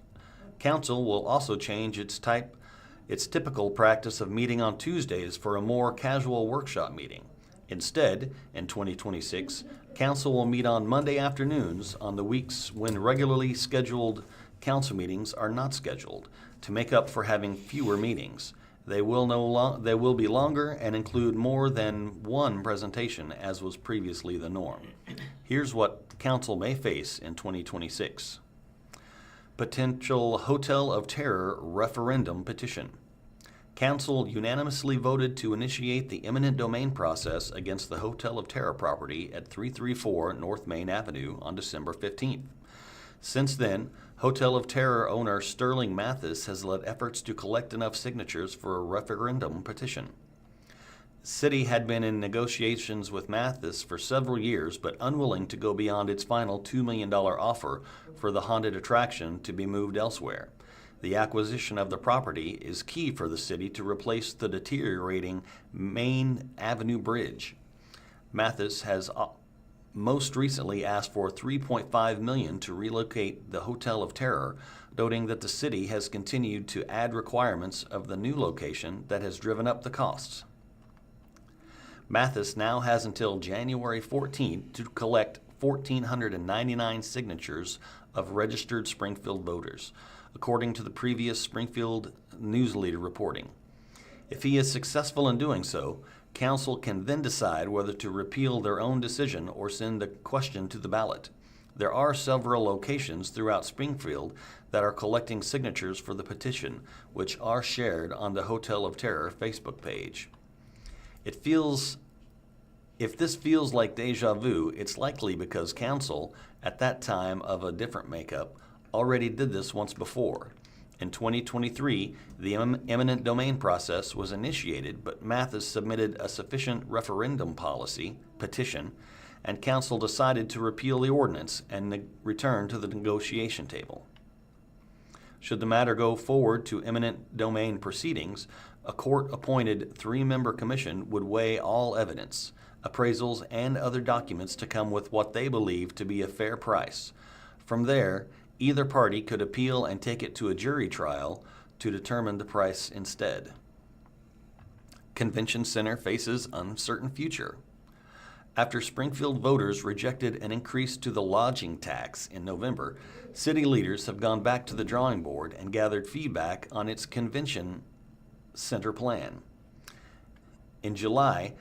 Council will also change its typical practice of meeting on Tuesdays for a more casual workshop meeting. Instead, in 2026, Council will meet on Monday afternoons on the weeks when regularly scheduled council meetings are not scheduled, to make up for having fewer meetings. They will be longer and include more than 1 presentation, as was previously the norm. Here's what Council may face in 2026. Potential Hotel of Terror referendum petition. Council unanimously voted to initiate the eminent domain process against the Hotel of Terror property at 334 North Main Avenue on December 15th. Since then, Hotel of Terror owner Sterling Mathis has led efforts to collect enough signatures for a referendum petition. City had been in negotiations with Mathis for several years, but unwilling to go beyond its final $2 million offer for the haunted attraction to be moved elsewhere. The acquisition of the property is key for the city to replace the deteriorating Main Avenue Bridge. Mathis has most recently asked for $3.5 million to relocate the Hotel of Terror, noting that the city has continued to add requirements of the new location that has driven up the costs. Mathis now has until January 14th to collect 1,499 signatures of registered Springfield voters, according to the previous Springfield News-Leader reporting. If he is successful in doing so, Council can then decide whether to repeal their own decision or send the question to the ballot. There are several locations throughout Springfield that are collecting signatures for the petition, which are shared on the Hotel of Terror Facebook page. If this feels like deja vu, it's likely because Council, at that time of a different makeup, already did this once before. In 2023, the eminent domain process was initiated, but Mathis submitted a sufficient referendum petition, and Council decided to repeal the ordinance and return to the negotiation table. Should the matter go forward to eminent domain proceedings, a court-appointed 3-member commission would weigh all evidence. appraisals, and other documents to come with what they believe to be a fair price. From there, either party could appeal and take it to a jury trial to determine the price instead. Convention Center faces uncertain future. After Springfield voters rejected an increase to the lodging tax in November, city leaders have gone back to the drawing board and gathered feedback on its convention center plan. In July,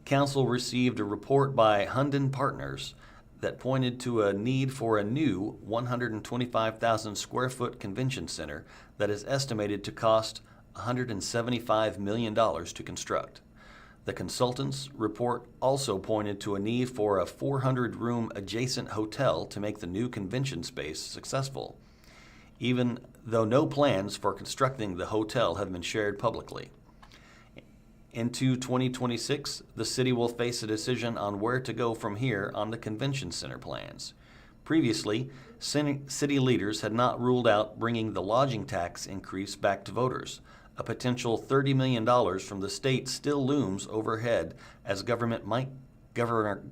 Council received a report by Hunden Partners that pointed to a need for a new 125,000 square foot convention center that is estimated to cost $175 million to construct. The consultant's report also pointed to a need for a 400-room adjacent hotel to make the new convention space successful, even though no plans for constructing the hotel have been shared publicly. Into 2026, the city will face a decision on where to go from here on the convention center plans. Previously, city leaders had not ruled out bringing the lodging tax increase back to voters. A potential $30 million from the state still looms overhead as Governor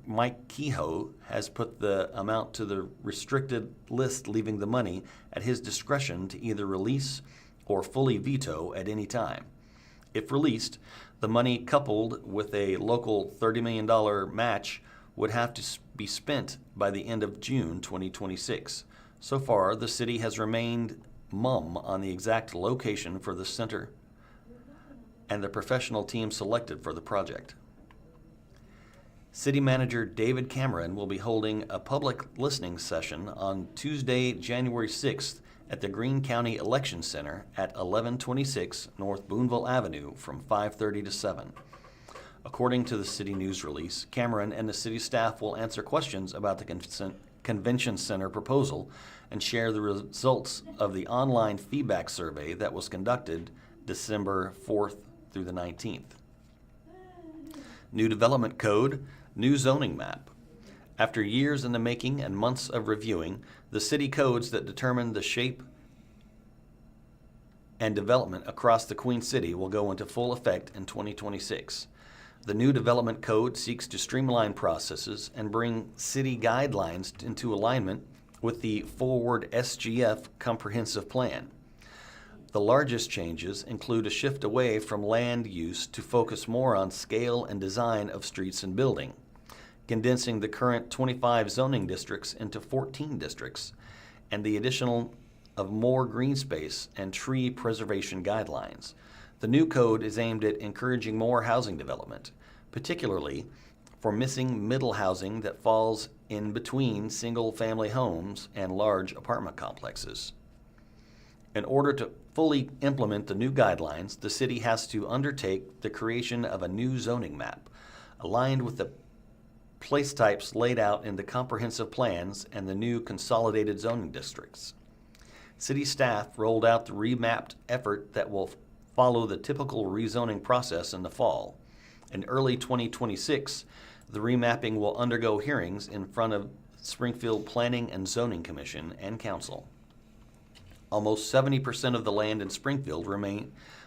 Mike Kehoe has put the amount to the restricted list, leaving the money at his discretion to either release or fully veto at any time. If released, the money coupled with a local $30 million match would have to be spent by the end of June 2026. So far, the city has remained mum on the exact location for the center and the professional team selected for the project. City Manager David Cameron will be holding a public listening session on Tuesday, January 6th at the Greene County Election Center at 1126 North Boonville Avenue from 5:30 to 7. According to the city news release, Cameron and the city staff will answer questions about the convention center proposal and share the results of the online feedback survey that was conducted December 4th through the 19th. New development code, new zoning map. After years in the making and months of reviewing, the city codes that determine the shape and development across the Queen City will go into full effect in 2026. The new development code seeks to streamline processes and bring city guidelines into alignment with the Forward SGF comprehensive plan. The largest changes include a shift away from land use to focus more on scale and design of streets and building, condensing the current 25 zoning districts into 14 districts, and the addition of more green space and tree preservation guidelines. The new code is aimed at encouraging more housing development, particularly for missing middle housing that falls in between single-family homes and large apartment complexes. In order to fully implement the new guidelines, the city has to undertake the creation of a new zoning map, aligned with the place types laid out in the comprehensive plans and the new consolidated zoning districts. City staff rolled out the remapped effort that will follow the typical rezoning process in the fall. In early 2026, the remapping will undergo hearings in front of Springfield Planning and Zoning Commission and Council. Almost 70% of the land in Springfield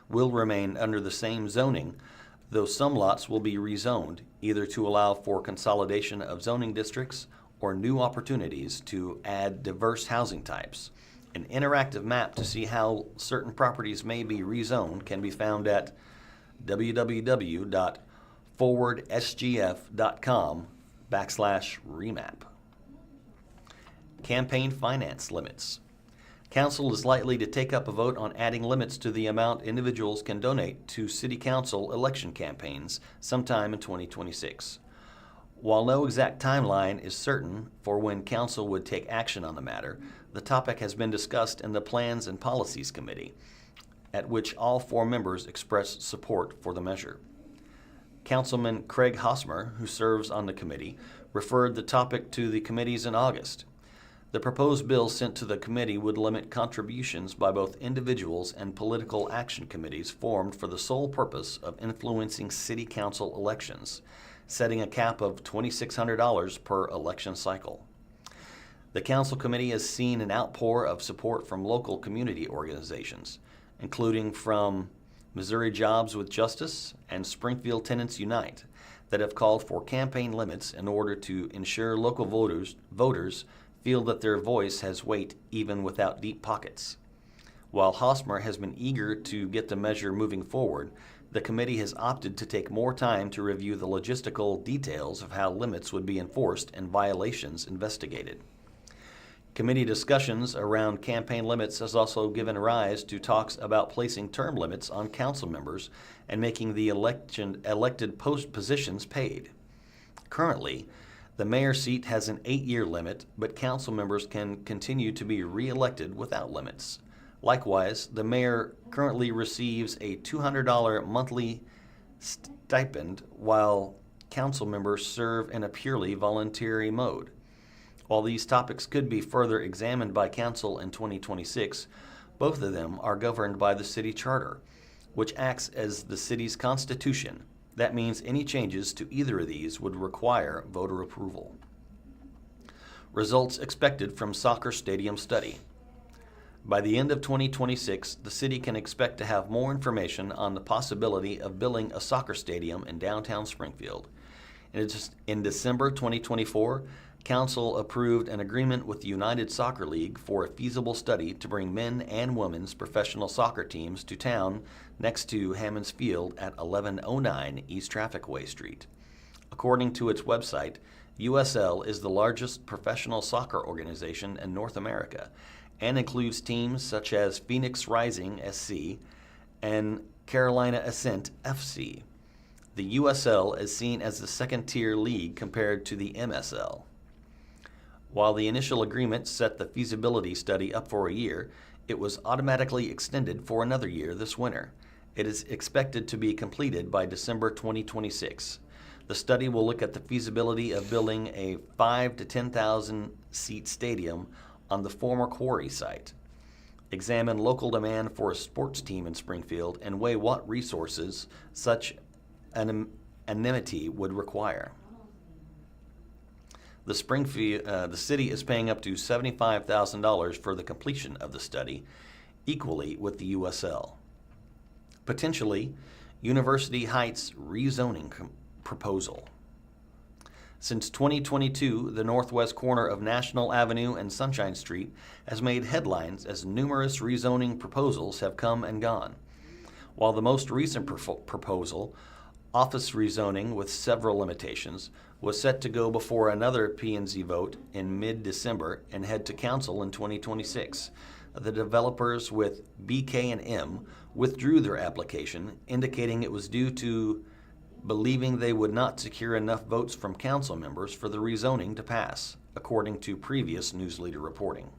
will remain under the same zoning, though some lots will be rezoned, either to allow for consolidation of zoning districts or new opportunities to add diverse housing types. An interactive map to see how certain properties may be rezoned can be found at www.forwardsgf.com/remap. Campaign finance limits. Council is likely to take up a vote on adding limits to the amount individuals can donate to city council election campaigns sometime in 2026. While no exact timeline is certain for when council would take action on the matter, the topic has been discussed in the Plans and Policies Committee, at which all 4 members expressed support for the measure. Councilman Craig Hosmer, who serves on the committee, referred the topic to the committees in August. The proposed bill sent to the committee would limit contributions by both individuals and political action committees formed for the sole purpose of influencing city council elections, setting a cap of $2,600 per election cycle. The council committee has seen an outpour of support from local community organizations, including from Missouri Jobs with Justice and Springfield Tenants Unite. that have called for campaign limits in order to ensure local voters feel that their voice has weight even without deep pockets. While Hosmer has been eager to get the measure moving forward, the committee has opted to take more time to review the logistical details of how limits would be enforced and violations investigated. Committee discussions around campaign limits has also given rise to talks about placing term limits on council members and making the elected post positions paid. Currently, the mayor's seat has an 8-year limit, but council members can continue to be re-elected without limits. Likewise, the mayor currently receives a $200 monthly stipend while council members serve in a purely voluntary mode. While these topics could be further examined by council in 2026, both of them are governed by the city charter, which acts as the city's constitution. That means any changes to either of these would require voter approval. Results expected from soccer stadium study. By the end of 2026, the city can expect to have more information on the possibility of building a soccer stadium in downtown Springfield. In December 2024, Council approved an agreement with the United Soccer League for a feasible study to bring men and women's professional soccer teams to town next to Hammons Field at 1109 East Trafficway Street. According to its website, USL is the largest professional soccer organization in North America and includes teams such as Phoenix Rising SC and Carolina Ascent FC. The USL is seen as the second-tier league compared to the MSL. While the initial agreement set the feasibility study up for a year, it was automatically extended for another year this winter. It is expected to be completed by December 2026. The study will look at the feasibility of building a 5,000 to 10,000 seat stadium on the former quarry site, examine local demand for a sports team in Springfield, and weigh what resources such an amenity would require. The city is paying up to $75,000 for the completion of the study, equally with the USL. Potentially, University Heights rezoning proposal. Since 2022, the northwest corner of National Avenue and Sunshine Street has made headlines as numerous rezoning proposals have come and gone. While the most recent proposal, office rezoning with several limitations, was set to go before another P&Z vote in mid-December and head to council in 2026. The developers with BK&M withdrew their application, indicating it was due to believing they would not secure enough votes from council members for the rezoning to pass, according to previous News-Leader reporting.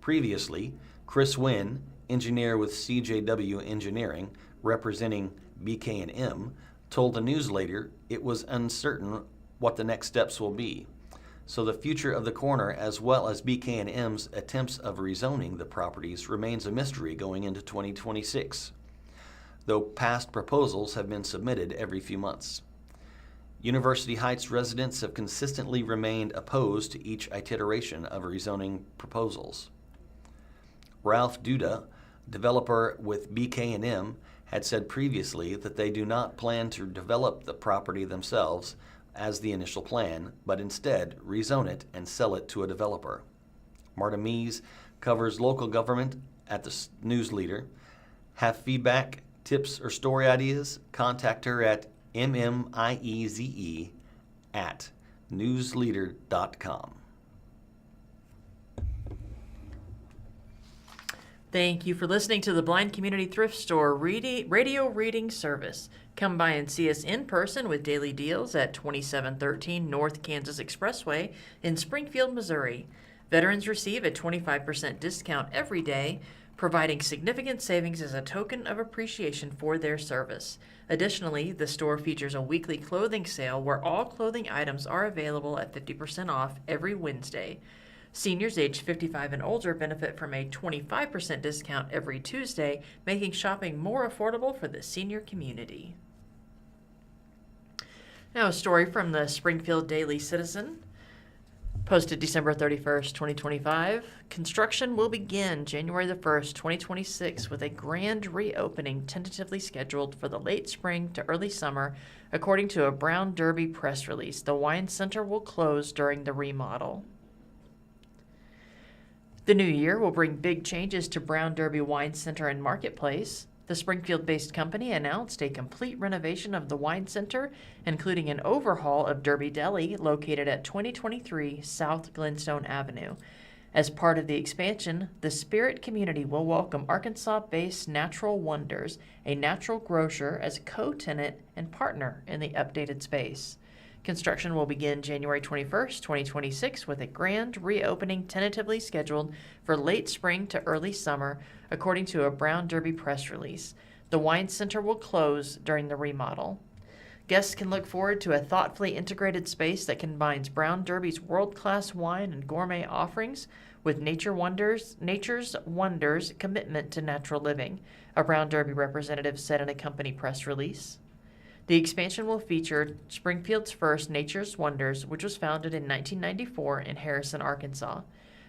Previously, Chris Wynn, engineer with CJW Engineering, representing BK&M, told the News-Leader it was uncertain what the next steps will be. So the future of the corner, as well as BK&M's attempts of rezoning the properties, remains a mystery going into 2026, though past proposals have been submitted every few months. University Heights residents have consistently remained opposed to each iteration of rezoning proposals. Ralph Duda, developer with BK&M, had said previously that they do not plan to develop the property themselves as the initial plan, but instead rezone it and sell it to a developer. Marta Mees covers local government at the News-Leader. Have feedback, tips, or story ideas? Contact her at mmieze@newsleader.com. Thank you for listening to the Blind Community Thrift Store radio reading service. Come by and see us in person with daily deals at 2713 North Kansas Expressway in Springfield, Missouri. Veterans receive a 25% discount every day, providing significant savings as a token of appreciation for their service. Additionally, the store features a weekly clothing sale where all clothing items are available at 50% off every Wednesday. Seniors aged 55 and older benefit from a 25% discount every Tuesday, making shopping more affordable for the senior community. Now a story from the Springfield Daily Citizen. Posted December 31st, 2025. Construction will begin January the 1st, 2026, with a grand reopening tentatively scheduled for the late spring to early summer, according to a Brown Derby press release. The wine center will close during the remodel. The new year will bring big changes to Brown Derby Wine Center and Marketplace. The Springfield-based company announced a complete renovation of the wine center, including an overhaul of Derby Deli, located at 2023 South Glenstone Avenue. As part of the expansion, the Spirit community will welcome Arkansas-based Natural Wonders, a natural grocer, as a co-tenant and partner in the updated space. Construction will begin January 21st, 2026, with a grand reopening tentatively scheduled for late spring to early summer, according to a Brown Derby press release. The wine center will close during the remodel. Guests can look forward to a thoughtfully integrated space that combines Brown Derby's world-class wine and gourmet offerings with Nature's Wonders commitment to natural living, a Brown Derby representative said in a company press release. The expansion will feature Springfield's first Nature's Wonders, which was founded in 1994 in Harrison, Arkansas.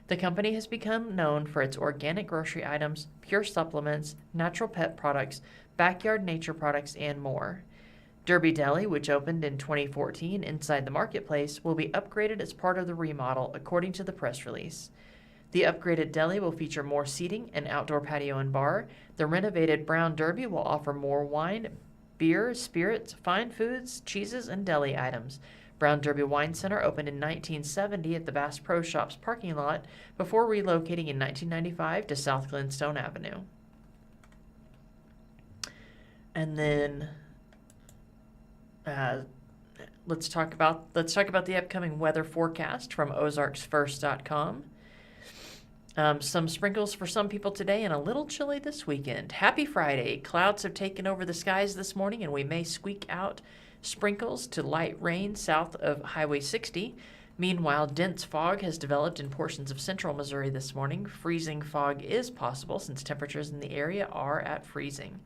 The company has become known for its organic grocery items, pure supplements, natural pet products, backyard nature products, and more. Derby Deli, which opened in 2014 inside the marketplace, will be upgraded as part of the remodel, according to the press release. The upgraded deli will feature more seating, an outdoor patio and bar. The renovated Brown Derby will offer more wine, beer, spirits, fine foods, cheeses, and deli items. Brown Derby Wine Center opened in 1970 at the Bass Pro Shops parking lot before relocating in 1995 to South Glenstone Avenue. And then let's talk about the upcoming weather forecast from OzarksFirst.com. Some sprinkles for some people today and a little chilly this weekend. Happy Friday. Clouds have taken over the skies this morning, and we may squeak out sprinkles to light rain south of Highway 60. Meanwhile, dense fog has developed in portions of central Missouri this morning. Freezing fog is possible since temperatures in the area are at freezing.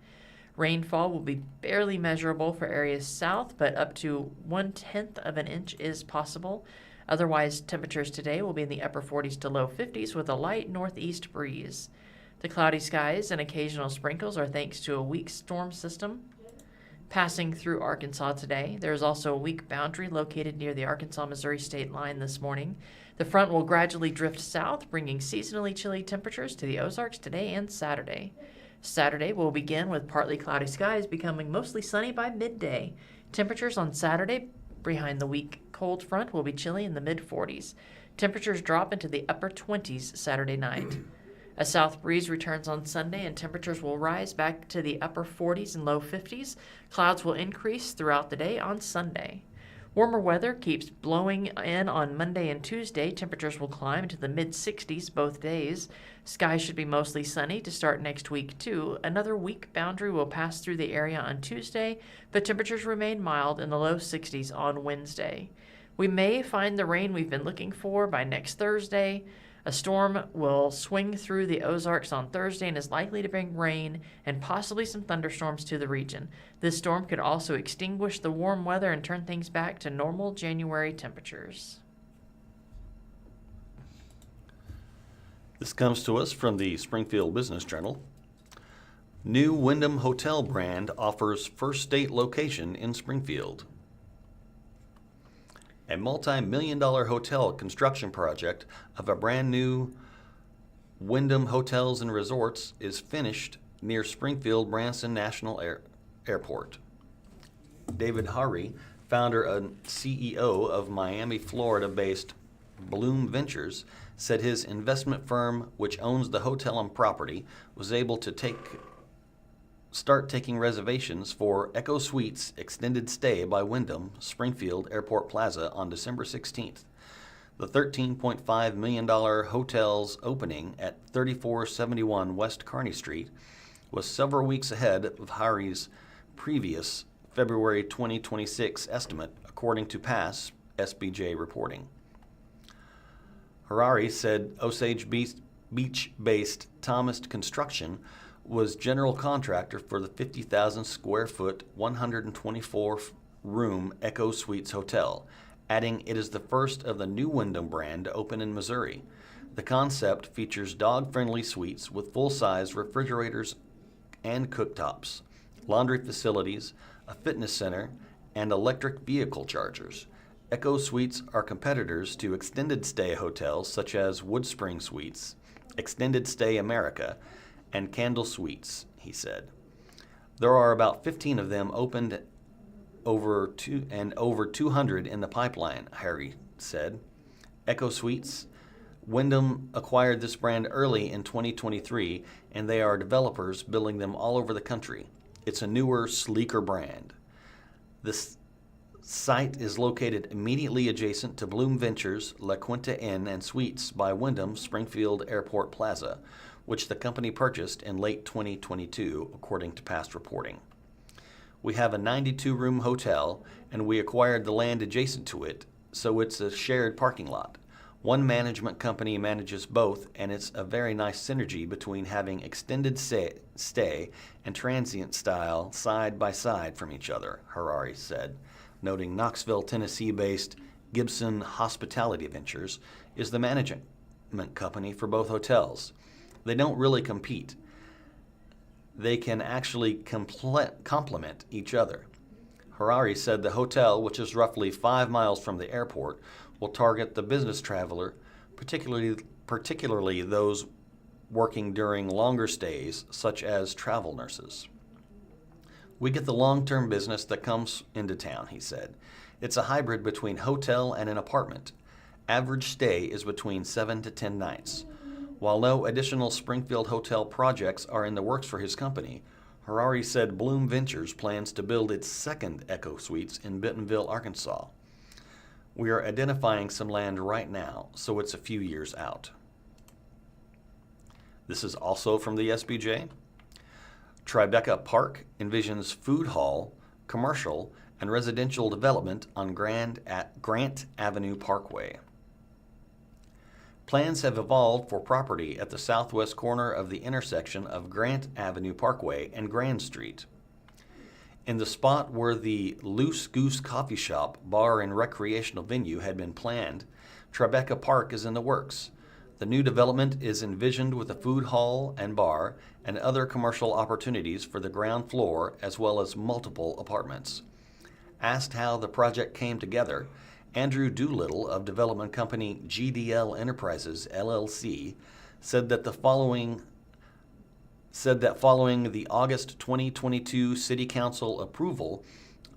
Rainfall will be barely measurable for areas south, but up to 1/10 of an inch is possible. Otherwise, temperatures today will be in the upper 40s to low 50s with a light northeast breeze. The cloudy skies and occasional sprinkles are thanks to a weak storm system passing through Arkansas today. There is also a weak boundary located near the Arkansas-Missouri state line this morning. The front will gradually drift south, bringing seasonally chilly temperatures to the Ozarks today and Saturday. Saturday will begin with partly cloudy skies, becoming mostly sunny by midday. Temperatures on Saturday behind the weak cold front will be chilly in the mid-40s. Temperatures drop into the upper 20s Saturday night. A south breeze returns on Sunday, and temperatures will rise back to the upper 40s and low 50s. Clouds will increase throughout the day on Sunday. Warmer weather keeps blowing in on Monday and Tuesday. Temperatures will climb into the mid-60s both days. Skies should be mostly sunny to start next week, too. Another weak boundary will pass through the area on Tuesday, but temperatures remain mild in the low 60s on Wednesday. We may find the rain we've been looking for by next Thursday. A storm will swing through the Ozarks on Thursday and is likely to bring rain and possibly some thunderstorms to the region. This storm could also extinguish the warm weather and turn things back to normal January temperatures. This comes to us from the Springfield Business Journal. New Wyndham Hotel brand offers first state location in Springfield. A multi-million-dollar hotel construction project of a brand new Wyndham Hotels and Resorts is finished near Springfield Branson National Airport. David Hari, founder and CEO of Miami, Florida-based Bloom Ventures, said his investment firm, which owns the hotel and property, was able to start taking reservations for Echo Suites Extended Stay by Wyndham, Springfield Airport Plaza on December 16th. The $13.5 million hotel's opening at 3471 West Kearney Street was several weeks ahead of Hari's previous February 2026 estimate, according to past SBJ reporting. Harari said Osage Beach-based Thomas Construction was general contractor for the 50,000 square foot, 124 room Echo Suites Hotel, adding it is the first of the new Wyndham brand to open in Missouri. The concept features dog-friendly suites with full-size refrigerators and cooktops, laundry facilities, a fitness center, and electric vehicle chargers. Echo Suites are competitors to extended stay hotels such as Woodspring Suites, Extended Stay America, and Candle Suites, he said. There are about 15 of them opened over 200 in the pipeline, Harry said. Echo Suites, Wyndham acquired this brand early in 2023, and they are developers building them all over the country. It's a newer, sleeker brand. This site is located immediately adjacent to Bloom Ventures La Quinta Inn and Suites by Wyndham Springfield Airport Plaza, which the company purchased in late 2022, according to past reporting. We have a 92-room hotel, and we acquired the land adjacent to it, so it's a shared parking lot. One management company manages both, and it's a very nice synergy between having extended stay and transient style side by side from each other, Harari said, noting Knoxville, Tennessee-based Gibson Hospitality Ventures is the management company for both hotels. They don't really compete. They can actually complement each other. Harari said the hotel, which is roughly 5 miles from the airport, will target the business traveler, particularly those working during longer stays, such as travel nurses. We get the long-term business that comes into town, he said. It's a hybrid between hotel and an apartment. Average stay is between 7 to 10 nights. While no additional Springfield hotel projects are in the works for his company, Harari said Bloom Ventures plans to build its second Echo Suites in Bentonville, Arkansas. We are identifying some land right now, so it's a few years out. This is also from the SBJ. Tribeca Park envisions food hall, commercial, and residential development on Grant Avenue Parkway. Plans have evolved for property at the southwest corner of the intersection of Grant Avenue Parkway and Grand Street. In the spot where the Loose Goose Coffee Shop, bar, and recreational venue had been planned, Tribeca Park is in the works. The new development is envisioned with a food hall and bar and other commercial opportunities for the ground floor as well as multiple apartments. Asked how the project came together, Andrew Doolittle of development company GDL Enterprises, LLC, said that following the August 2022 City Council approval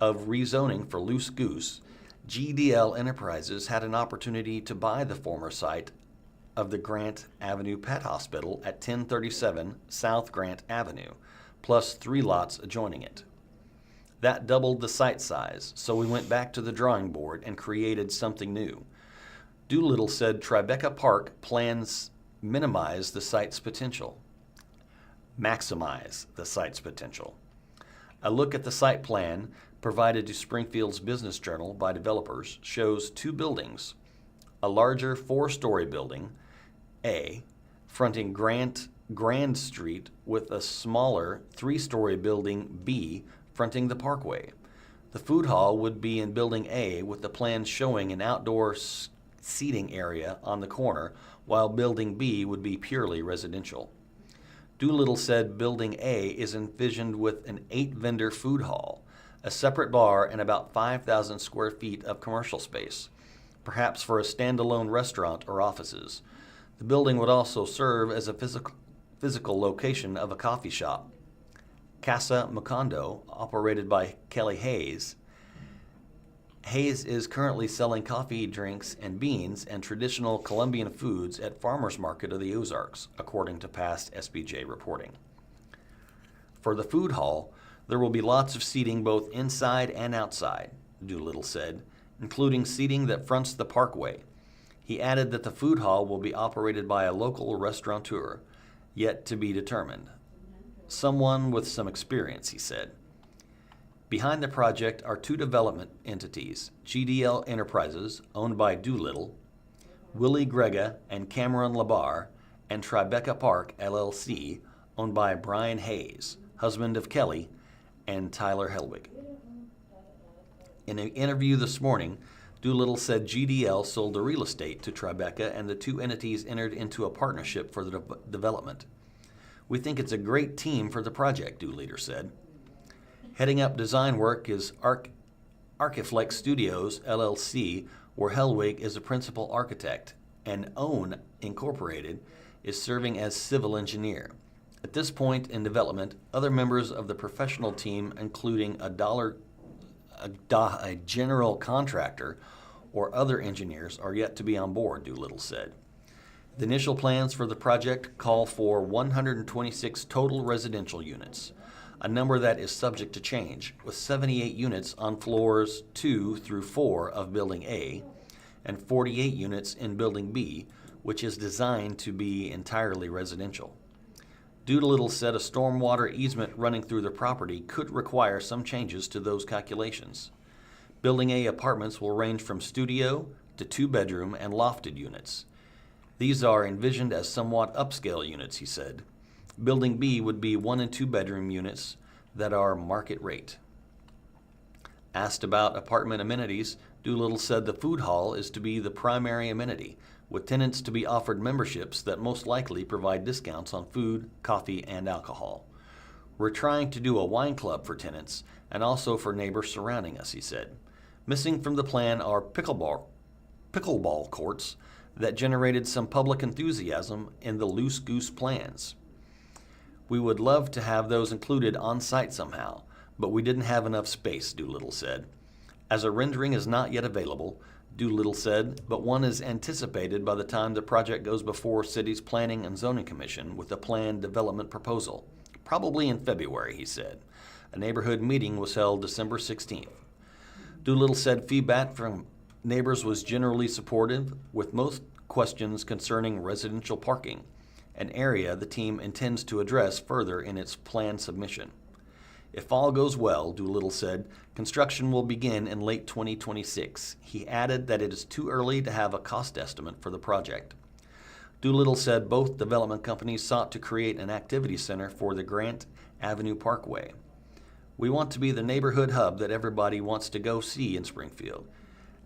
of rezoning for Loose Goose, GDL Enterprises had an opportunity to buy the former site of the Grant Avenue Pet Hospital at 1037 South Grant Avenue, plus 3 lots adjoining it. That doubled the site size, so we went back to the drawing board and created something new. Doolittle said Tribeca Park plans maximize the site's potential. A look at the site plan provided to Springfield's Business Journal by developers shows 2 buildings, a larger 4-story building, A, fronting Grand Street, with a smaller 3-story building, B, fronting the parkway. The food hall would be in Building A, with the plan showing an outdoor seating area on the corner, while Building B would be purely residential. Doolittle said Building A is envisioned with an 8-vendor food hall, a separate bar, and about 5,000 square feet of commercial space, perhaps for a standalone restaurant or offices. The building would also serve as a physical location of a coffee shop. Casa Mucondo, operated by Kelly Hayes. Hayes is currently selling coffee, drinks, and beans and traditional Colombian foods at Farmers Market of the Ozarks, according to past SBJ reporting. For the food hall, there will be lots of seating both inside and outside, Doolittle said, including seating that fronts the parkway. He added that the food hall will be operated by a local restaurateur, yet to be determined. Someone with some experience, he said. Behind the project are 2 development entities, GDL Enterprises, owned by Doolittle, Willie Grega and Cameron Labar, and Tribeca Park, LLC, owned by Brian Hayes, husband of Kelly, and Tyler Helwig. In an interview this morning, Doolittle said GDL sold the real estate to Tribeca and the two entities entered into a partnership for the development. We think it's a great team for the project, Doolittle said. Heading up design work is Archiflex Studios, LLC, where Hellwig is a principal architect, and OWN Incorporated is serving as civil engineer. At this point in development, other members of the professional team, including a general contractor or other engineers, are yet to be on board, Doolittle said. The initial plans for the project call for 126 total residential units, a number that is subject to change, with 78 units on floors 2 through 4 of Building A and 48 units in Building B, which is designed to be entirely residential. Doolittle said a stormwater easement running through the property could require some changes to those calculations. Building A apartments will range from studio to 2-bedroom and lofted units. These are envisioned as somewhat upscale units, he said. Building B would be 1 and 2-bedroom units that are market rate. Asked about apartment amenities, Doolittle said the food hall is to be the primary amenity, with tenants to be offered memberships that most likely provide discounts on food, coffee, and alcohol. We're trying to do a wine club for tenants and also for neighbors surrounding us, he said. Missing from the plan are pickleball courts that generated some public enthusiasm in the Loose Goose plans. We would love to have those included on site somehow, but we didn't have enough space, Doolittle said. As a rendering is not yet available, Doolittle said, but one is anticipated by the time the project goes before City's Planning and Zoning Commission with a planned development proposal, probably in February, he said. A neighborhood meeting was held December 16th. Doolittle said feedback from neighbors was generally supportive, with most questions concerning residential parking, an area the team intends to address further in its plan submission. If all goes well, Doolittle said, construction will begin in late 2026. He added that it is too early to have a cost estimate for the project. Doolittle said both development companies sought to create an activity center for the Grant Avenue Parkway. We want to be the neighborhood hub that everybody wants to go see in Springfield,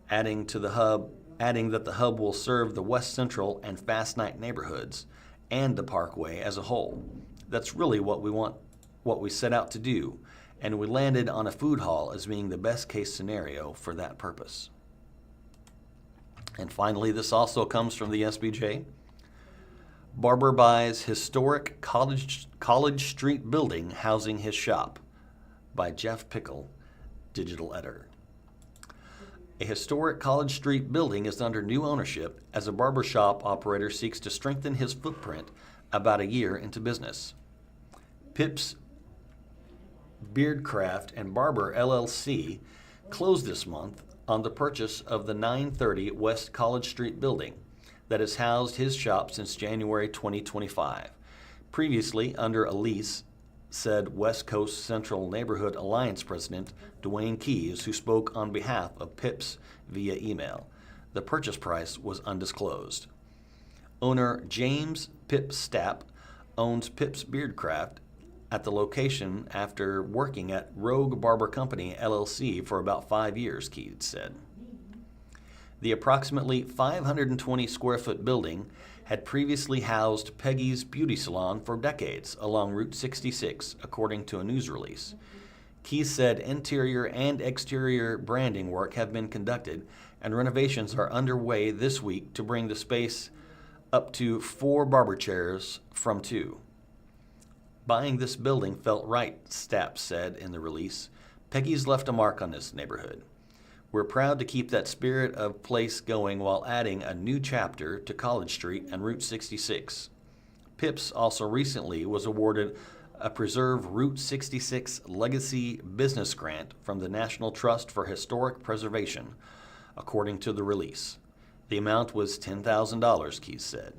adding that the hub will serve the West Central and Fast Night neighborhoods and the Parkway as a whole. That's really what we set out to do, and we landed on a food hall as being the best case scenario for that purpose. And finally, this also comes from the SBJ. Barber buys historic College Street building housing his shop, by Jeff Pickle, digital editor. A historic College Street building is under new ownership as a barbershop operator seeks to strengthen his footprint about a year into business. Pips Beardcraft and Barber LLC closed this month on the purchase of the 930 West College Street building that has housed his shop since January 2025. Previously under a lease, said West Coast Central Neighborhood Alliance President Dwayne Keys, who spoke on behalf of Pips via email. The purchase price was undisclosed. Owner James Pip Stapp owns Pips Beardcraft at the location after working at Rogue Barber Company, LLC, for about 5 years, Keys said. The approximately 520 square foot building had previously housed Peggy's Beauty Salon for decades along Route 66, according to a news release. Keys said interior and exterior branding work have been conducted and renovations are underway this week to bring the space up to 4 barber chairs from 2. Buying this building felt right, Stapp said in the release. Peggy's left a mark on this neighborhood. We're proud to keep that spirit of place going while adding a new chapter to College Street and Route 66. Pips also recently was awarded a Preserve Route 66 Legacy Business Grant from the National Trust for Historic Preservation, according to the release. The amount was $10,000, Keys said.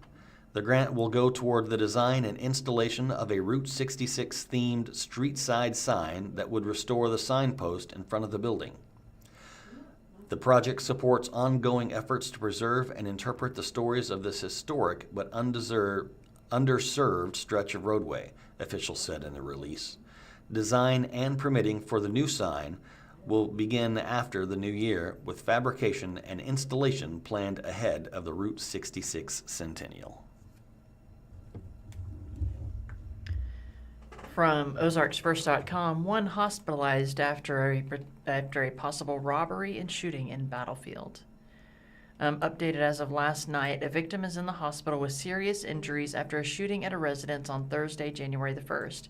The grant will go toward the design and installation of a Route 66 themed street side sign that would restore the signpost in front of the building. The project supports ongoing efforts to preserve and interpret the stories of this historic but underserved stretch of roadway, officials said in the release. Design and permitting for the new sign will begin after the new year, with fabrication and installation planned ahead of the Route 66 centennial. From OzarksFirst.com, one hospitalized after a possible robbery and shooting in Battlefield. Updated as of last night, a victim is in the hospital with serious injuries after a shooting at a residence on Thursday, January the 1st.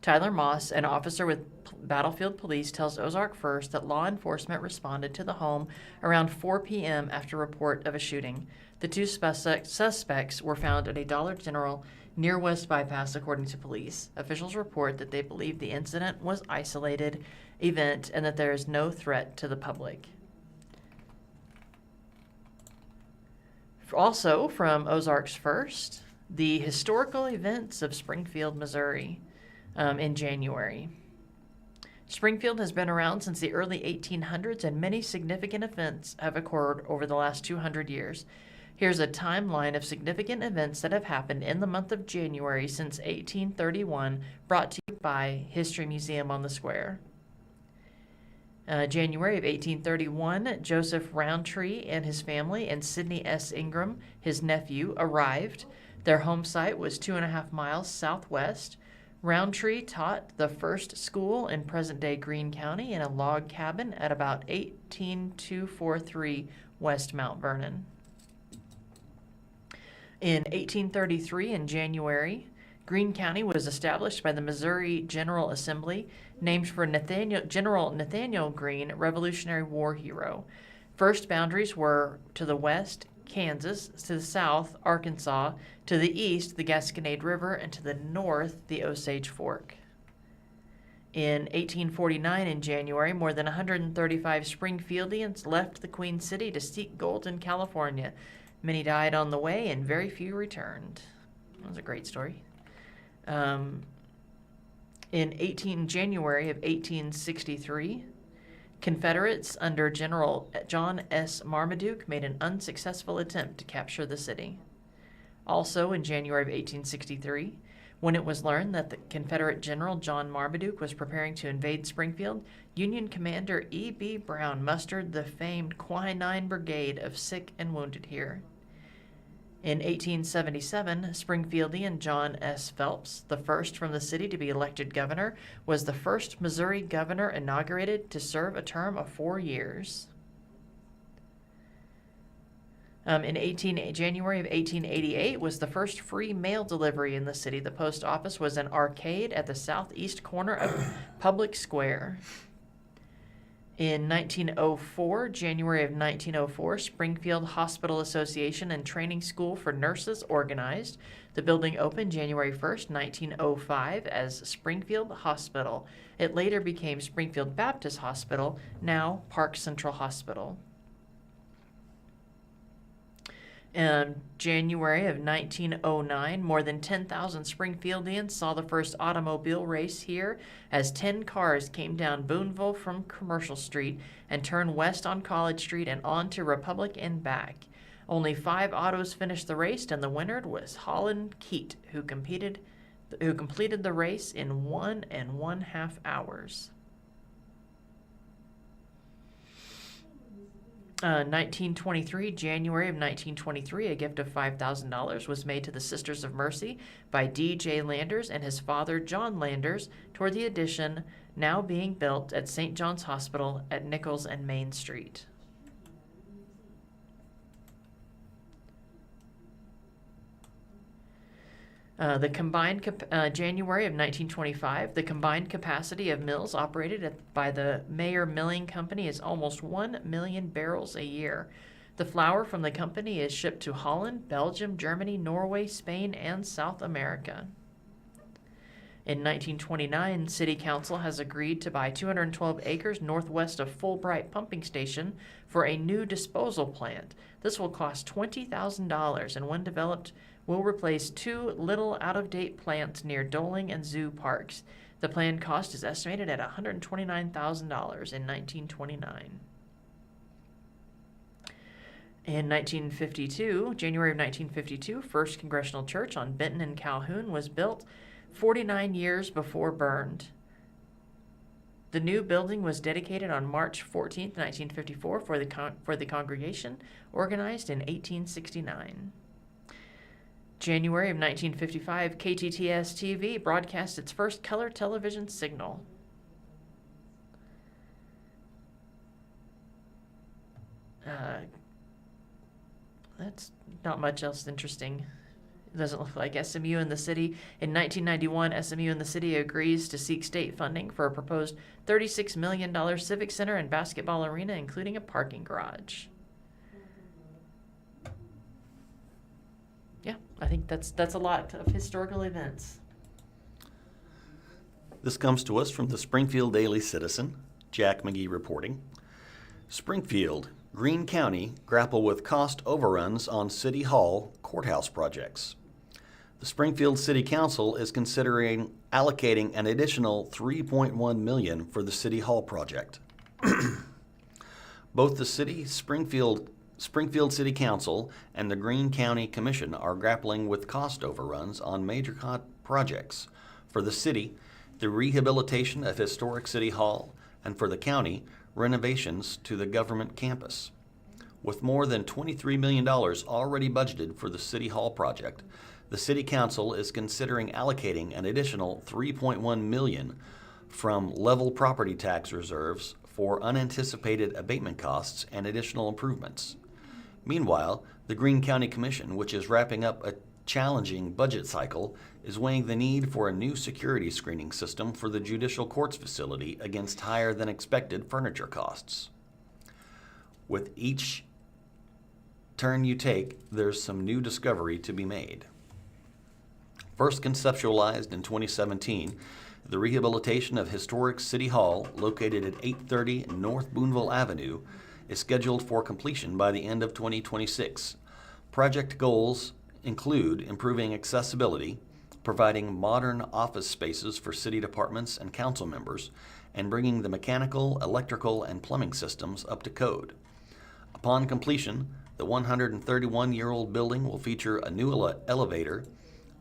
Tyler Moss, an officer with Battlefield Police, tells Ozark First that law enforcement responded to the home around 4 p.m. after report of a shooting. The two suspects were found at a Dollar General near West Bypass, according to police. Officials report that they believe the incident was an isolated event and that there is no threat to the public. Also from Ozarks First, the historical events of Springfield, Missouri in January. Springfield has been around since the early 1800s, and many significant events have occurred over the last 200 years. Here's a timeline of significant events that have happened in the month of January since 1831, brought to you by History Museum on the Square. January of 1831, Joseph Roundtree and his family and Sidney S. Ingram, his nephew, arrived. Their home site was 2.5 miles southwest. Roundtree taught the first school in present-day Greene County in a log cabin at about 18243 West Mount Vernon. In 1833, in January, Greene County was established by the Missouri General Assembly, named for General Nathaniel Greene, Revolutionary War hero. First boundaries were to the west, Kansas, to the south, Arkansas, to the east, the Gasconade River, and to the north, the Osage Fork. In 1849, in January, more than 135 Springfieldians left the Queen City to seek gold in California. Many died on the way, and very few returned. That was a great story. In January of 1863, Confederates under General John S. Marmaduke made an unsuccessful attempt to capture the city. Also in January of 1863, when it was learned that the Confederate General John Marmaduke was preparing to invade Springfield, Union Commander E.B. Brown mustered the famed Quinine Brigade of sick and wounded here. In 1877, Springfieldian John S. Phelps, the first from the city to be elected governor, was the first Missouri governor inaugurated to serve a term of 4 years. In January of 1888 was the first free mail delivery in the city. The post office was an arcade at the southeast corner of Public Square. In 1904, January of 1904, Springfield Hospital Association and Training School for Nurses organized. The building opened January 1st, 1905 as Springfield Hospital. It later became Springfield Baptist Hospital, now Park Central Hospital. In January of 1909, more than 10,000 Springfieldians saw the first automobile race here as 10 cars came down Boonville from Commercial Street and turned west on College Street and on to Republic and back. Only 5 autos finished the race, and the winner was Holland Keat, who completed the race in 1.5 hours. 1923, January of 1923, a gift of $5,000 was made to the Sisters of Mercy by D.J. Landers and his father, John Landers, toward the addition now being built at St. John's Hospital at Nichols and Main Street. January of 1925, the combined capacity of mills operated by the Mayer Milling Company is almost 1 million barrels a year. The flour from the company is shipped to Holland, Belgium, Germany, Norway, Spain, and South America. In 1929, City Council has agreed to buy 212 acres northwest of Fulbright Pumping Station for a new disposal plant. This will cost $20,000, and when developed, will replace 2 little out-of-date plants near Doling and Zoo parks. The planned cost is estimated at $129,000 in 1929. In 1952, January of 1952, First Congressional Church on Benton and Calhoun was built 49 years before burned. The new building was dedicated on March 14, 1954 for the congregation organized in 1869. January of 1955, KTTS-TV broadcast its first color television signal. That's not much else interesting. It doesn't look like SMU and the city. In 1991, SMU and the city agrees to seek state funding for a proposed $36 million civic center and basketball arena, including a parking garage. Yeah, I think that's a lot of historical events. This comes to us from the Springfield Daily Citizen. Jack McGee reporting. Springfield, Greene County grapple with cost overruns on City Hall courthouse projects. The Springfield City Council is considering allocating an additional $3.1 million for the City Hall project. Both the Springfield City Council and the Greene County Commission are grappling with cost overruns on major projects. For the city, the rehabilitation of historic City Hall, and for the county, renovations to the government campus. With more than $23 million already budgeted for the City Hall project, the City Council is considering allocating an additional $3.1 million from level property tax reserves for unanticipated abatement costs and additional improvements. Meanwhile, the Greene County Commission, which is wrapping up a challenging budget cycle, is weighing the need for a new security screening system for the judicial courts facility against higher than expected furniture costs. With each turn you take, there's some new discovery to be made. First conceptualized in 2017, the rehabilitation of historic City Hall, located at 830 North Boonville Avenue, is scheduled for completion by the end of 2026. Project goals include improving accessibility, providing modern office spaces for city departments and council members, and bringing the mechanical, electrical, and plumbing systems up to code. Upon completion, the 131-year-old building will feature a new elevator,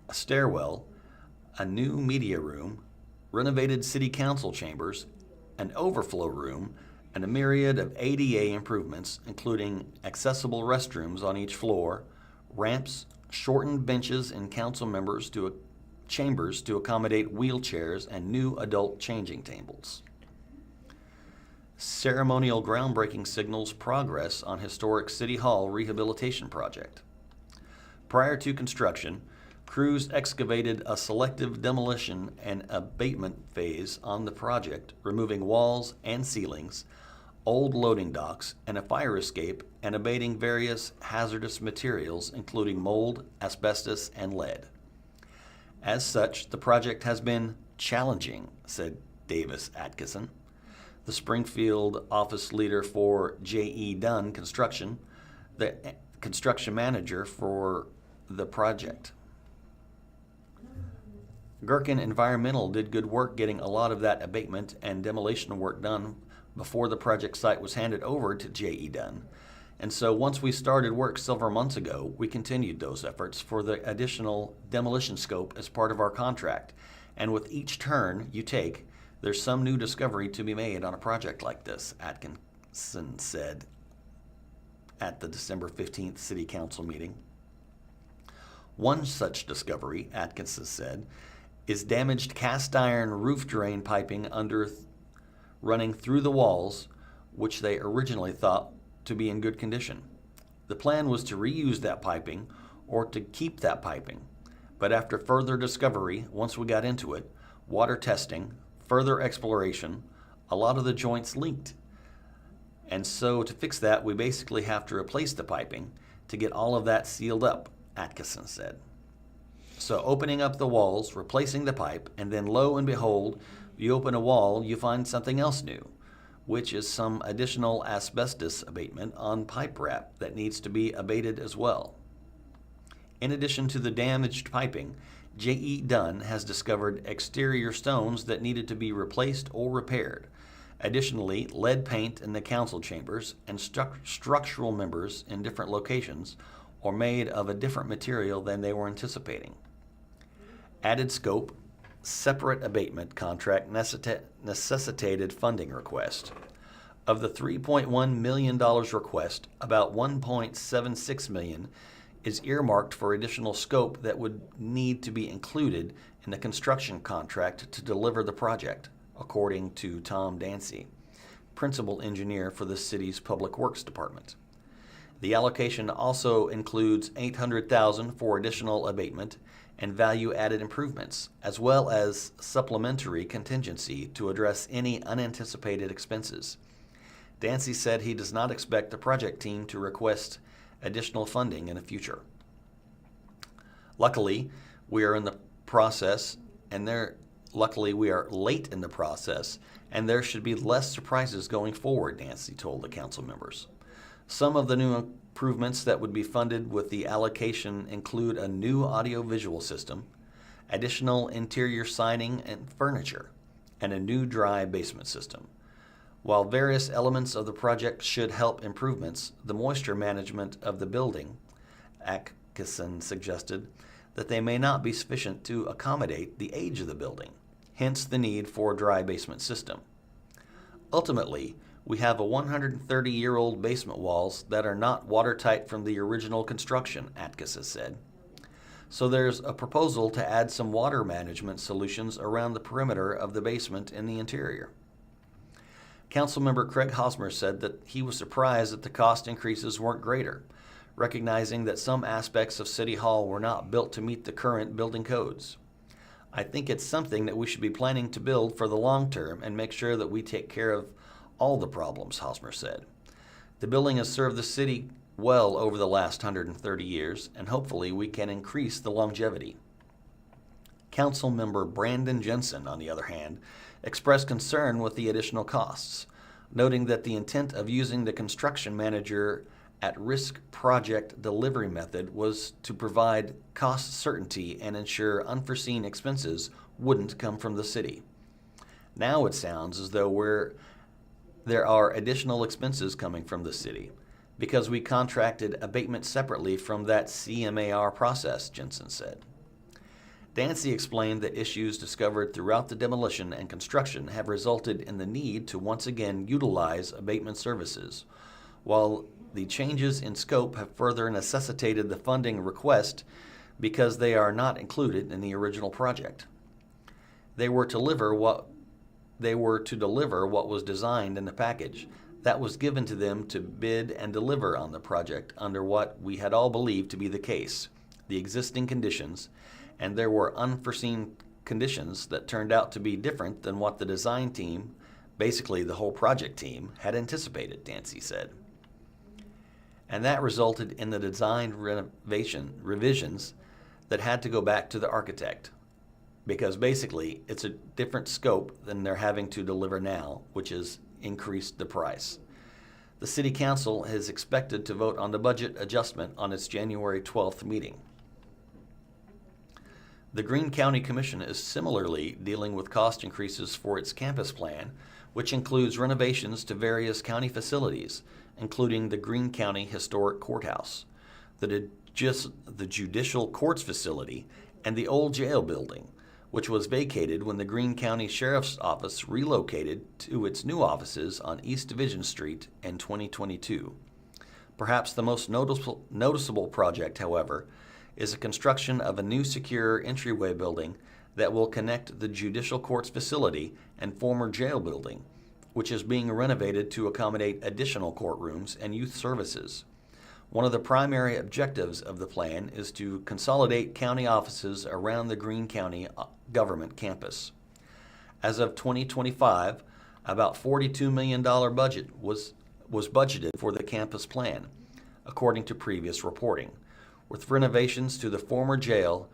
a stairwell, a new media room, renovated city council chambers, an overflow room, and a myriad of ADA improvements, including accessible restrooms on each floor, ramps, shortened benches in council members to chambers to accommodate wheelchairs, and new adult changing tables. Ceremonial groundbreaking signals progress on historic City Hall rehabilitation project. Prior to construction, crews excavated a selective demolition and abatement phase on the project, removing walls and ceilings, old loading docks, and a fire escape, and abating various hazardous materials, including mold, asbestos, and lead. As such, the project has been challenging, said Davis Atkinson, the Springfield office leader for J.E. Dunn Construction, the construction manager for the project. Gherkin Environmental did good work getting a lot of that abatement and demolition work done before the project site was handed over to J.E. Dunn. And so once we started work several months ago, we continued those efforts for the additional demolition scope as part of our contract. And with each turn you take, there's some new discovery to be made on a project like this, Atkinson said at the December 15th City Council meeting. One such discovery, Atkinson said, is damaged cast iron roof drain piping running through the walls, which they originally thought to be in good condition. The plan was to reuse that piping or to keep that piping, but after further discovery, once we got into it, water testing, further exploration, a lot of the joints leaked. And so to fix that, we basically have to replace the piping to get all of that sealed up, Atkinson said. So opening up the walls, replacing the pipe, and then lo and behold, you open a wall, you find something else new, which is some additional asbestos abatement on pipe wrap that needs to be abated as well. In addition to the damaged piping, J.E. Dunn has discovered exterior stones that needed to be replaced or repaired. Additionally, lead paint in the council chambers and structural members in different locations are made of a different material than they were anticipating. Added scope, separate abatement contract necessitated funding request. Of the $3.1 million request, about $1.76 million is earmarked for additional scope that would need to be included in the construction contract to deliver the project, according to Tom Dancy, principal engineer for the city's Public Works Department. The allocation also includes $800,000 for additional abatement and value-added improvements, as well as supplementary contingency to address any unanticipated expenses. Dancy said he does not expect the project team to request additional funding in the future. Luckily, we are late in the process, and there should be less surprises going forward, Dancy told the council members. Some of the new improvements that would be funded with the allocation include a new audio-visual system, additional interior siding and furniture, and a new dry basement system. While various elements of the project should help improvements, the moisture management of the building, Atkinson suggested that they may not be sufficient to accommodate the age of the building, hence the need for a dry basement system. Ultimately, we have a 130-year-old basement walls that are not watertight from the original construction, Atkinson said. So there's a proposal to add some water management solutions around the perimeter of the basement in the interior. Councilmember Craig Hosmer said that he was surprised that the cost increases weren't greater, recognizing that some aspects of City Hall were not built to meet the current building codes. I think it's something that we should be planning to build for the long term and make sure that we take care of all the problems, Hosmer said. The building has served the city well over the last 130 years, and hopefully we can increase the longevity. Councilmember Brandon Jensen, on the other hand, expressed concern with the additional costs, noting that the intent of using the construction manager at-risk project delivery method was to provide cost certainty and ensure unforeseen expenses wouldn't come from the city. Now it sounds as though there are additional expenses coming from the city because we contracted abatement separately from that CMAR process, Jensen said. Dancy explained that issues discovered throughout the demolition and construction have resulted in the need to once again utilize abatement services, while the changes in scope have further necessitated the funding request because they are not included in the original project. They were to deliver what was designed in the package that was given to them to bid and deliver on the project under what we had all believed to be the case, the existing conditions, and there were unforeseen conditions that turned out to be different than what the design team, basically the whole project team, had anticipated, Dancy said. And that resulted in the design revisions that had to go back to the architect, because basically it's a different scope than they're having to deliver now, which has increased the price. The City Council is expected to vote on the budget adjustment on its January 12th meeting. The Greene County Commission is similarly dealing with cost increases for its campus plan, which includes renovations to various county facilities, including the Greene County Historic Courthouse, the Judicial Courts Facility, and the old jail building, which was vacated when the Greene County Sheriff's Office relocated to its new offices on East Division Street in 2022. Perhaps the most noticeable project, however, is the construction of a new secure entryway building that will connect the Judicial Courts Facility and former jail building, which is being renovated to accommodate additional courtrooms and youth services. One of the primary objectives of the plan is to consolidate county offices around the Greene County government campus. As of 2025, about $42 million budget was budgeted for the campus plan, according to previous reporting, with renovations to the former jail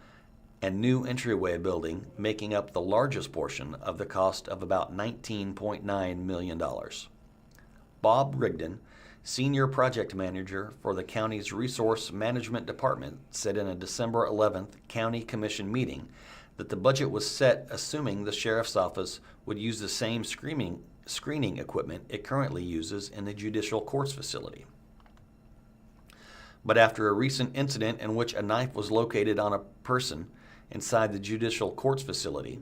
and new entryway building making up the largest portion of the cost of about $19.9 million. Bob Rigdon, Senior Project Manager for the county's Resource Management Department, said in a December 11th County Commission meeting that the budget was set assuming the Sheriff's Office would use the same screening equipment it currently uses in the Judicial Courts Facility. But after a recent incident in which a knife was located on a person inside the Judicial Courts Facility,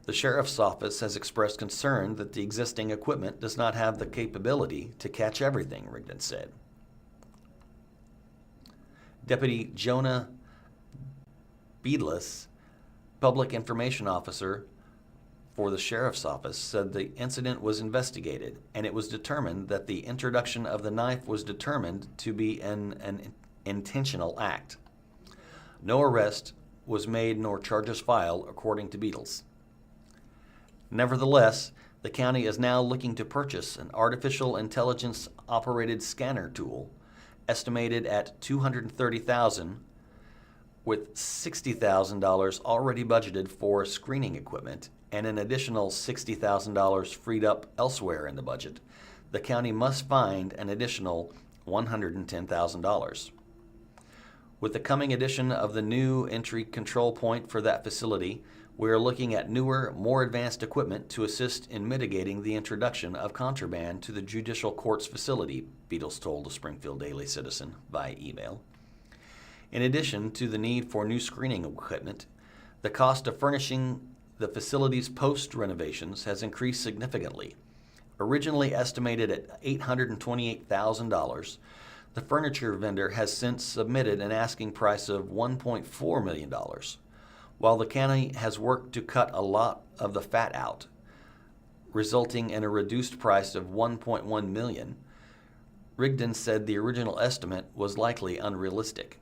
The sheriff's office has expressed concern that the existing equipment does not have the capability to catch everything, Rigdon said. Deputy Jonah Beadless, public information officer for the sheriff's office, said the incident was investigated and it was determined that the introduction of the knife was determined to be an intentional act. No arrest was made nor charges filed, according to Beadles. Nevertheless, the county is now looking to purchase an artificial intelligence operated scanner tool estimated at $230,000, with $60,000 already budgeted for screening equipment and an additional $60,000 freed up elsewhere in the budget. The county must find an additional $110,000. With the coming addition of the new entry control point for that facility, we are looking at newer, more advanced equipment to assist in mitigating the introduction of contraband to the judicial court's facility, Beadles told the Springfield Daily Citizen via email. In addition to the need for new screening equipment, the cost of furnishing the facility's post-renovations has increased significantly. Originally estimated at $828,000, the furniture vendor has since submitted an asking price of $1.4 million. While the county has worked to cut a lot of the fat out, resulting in a reduced price of $1.1 million, Rigdon said the original estimate was likely unrealistic.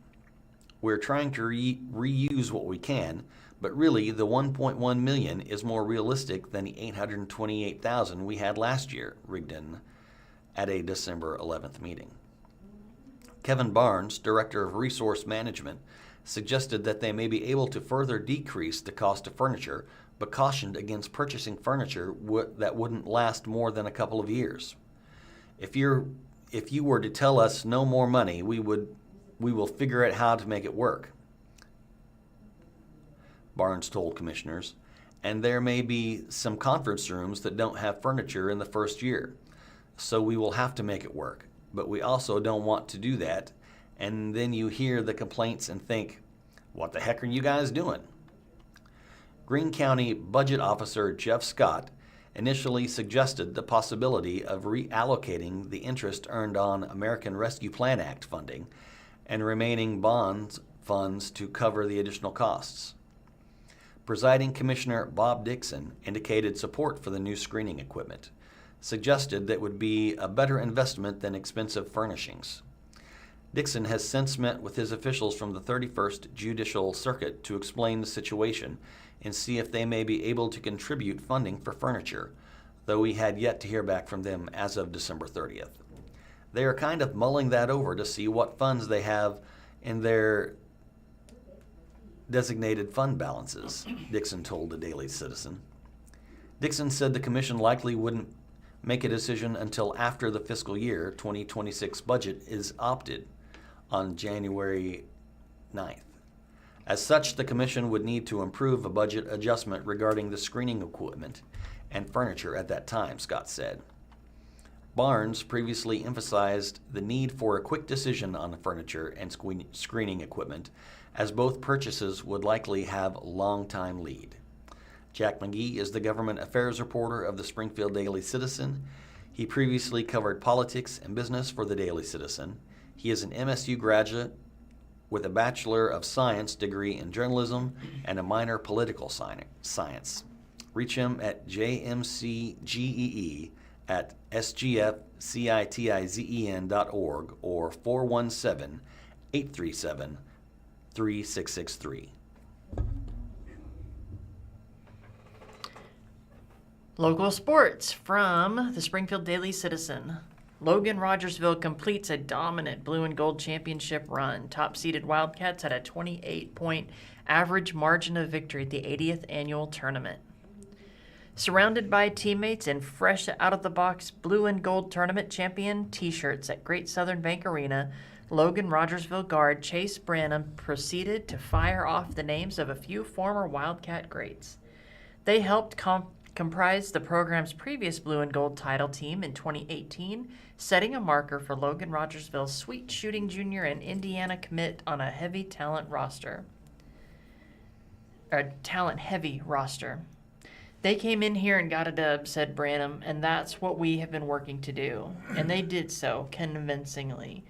We're trying to reuse what we can, but really the $1.1 million is more realistic than the $828,000 we had last year, Rigdon at a December 11th meeting. Kevin Barnes, Director of Resource Management, suggested that they may be able to further decrease the cost of furniture, but cautioned against purchasing furniture that wouldn't last more than a couple of years. If you were to tell us no more money, we will figure out how to make it work, Barnes told commissioners, and there may be some conference rooms that don't have furniture in the first year, so we will have to make it work. But we also don't want to do that, and then you hear the complaints and think, what the heck are you guys doing? Greene County Budget Officer Jeff Scott initially suggested the possibility of reallocating the interest earned on American Rescue Plan Act funding and remaining bond funds to cover the additional costs. Presiding Commissioner Bob Dixon indicated support for the new screening equipment, suggested that it would be a better investment than expensive furnishings. Dixon has since met with his officials from the 31st Judicial Circuit to explain the situation and see if they may be able to contribute funding for furniture, though he had yet to hear back from them as of December 30th. They are kind of mulling that over to see what funds they have in their designated fund balances, Dixon told the Daily Citizen. Dixon said the commission likely wouldn't make a decision until after the fiscal year 2026 budget is opted on January 9th. As such, the commission would need to approve a budget adjustment regarding the screening equipment and furniture at that time, Scott said. Barnes previously emphasized the need for a quick decision on the furniture and screening equipment, as both purchases would likely have a long time lead. Jack McGee is the government affairs reporter of the Springfield Daily Citizen. He previously covered politics and business for the Daily Citizen. He is an MSU graduate with a Bachelor of Science degree in journalism and a minor political science. Reach him at jmcgee@sgfcitizen.org or 417-837-3663. Local sports from the Springfield Daily Citizen. Logan Rogersville completes a dominant blue and gold championship run. Top-seeded Wildcats had a 28-point average margin of victory at the 80th annual tournament. Surrounded by teammates in fresh out-of-the-box blue and gold tournament champion t-shirts at Great Southern Bank Arena, Logan Rogersville guard Chase Branham proceeded to fire off the names of a few former Wildcat greats. They helped comprise the program's previous blue and gold title team in 2018, setting a marker for Logan Rogersville's sweet shooting junior and Indiana commit on a talent-heavy roster. They came in here and got a dub, said Branham, and that's what we have been working to do. And they did so convincingly.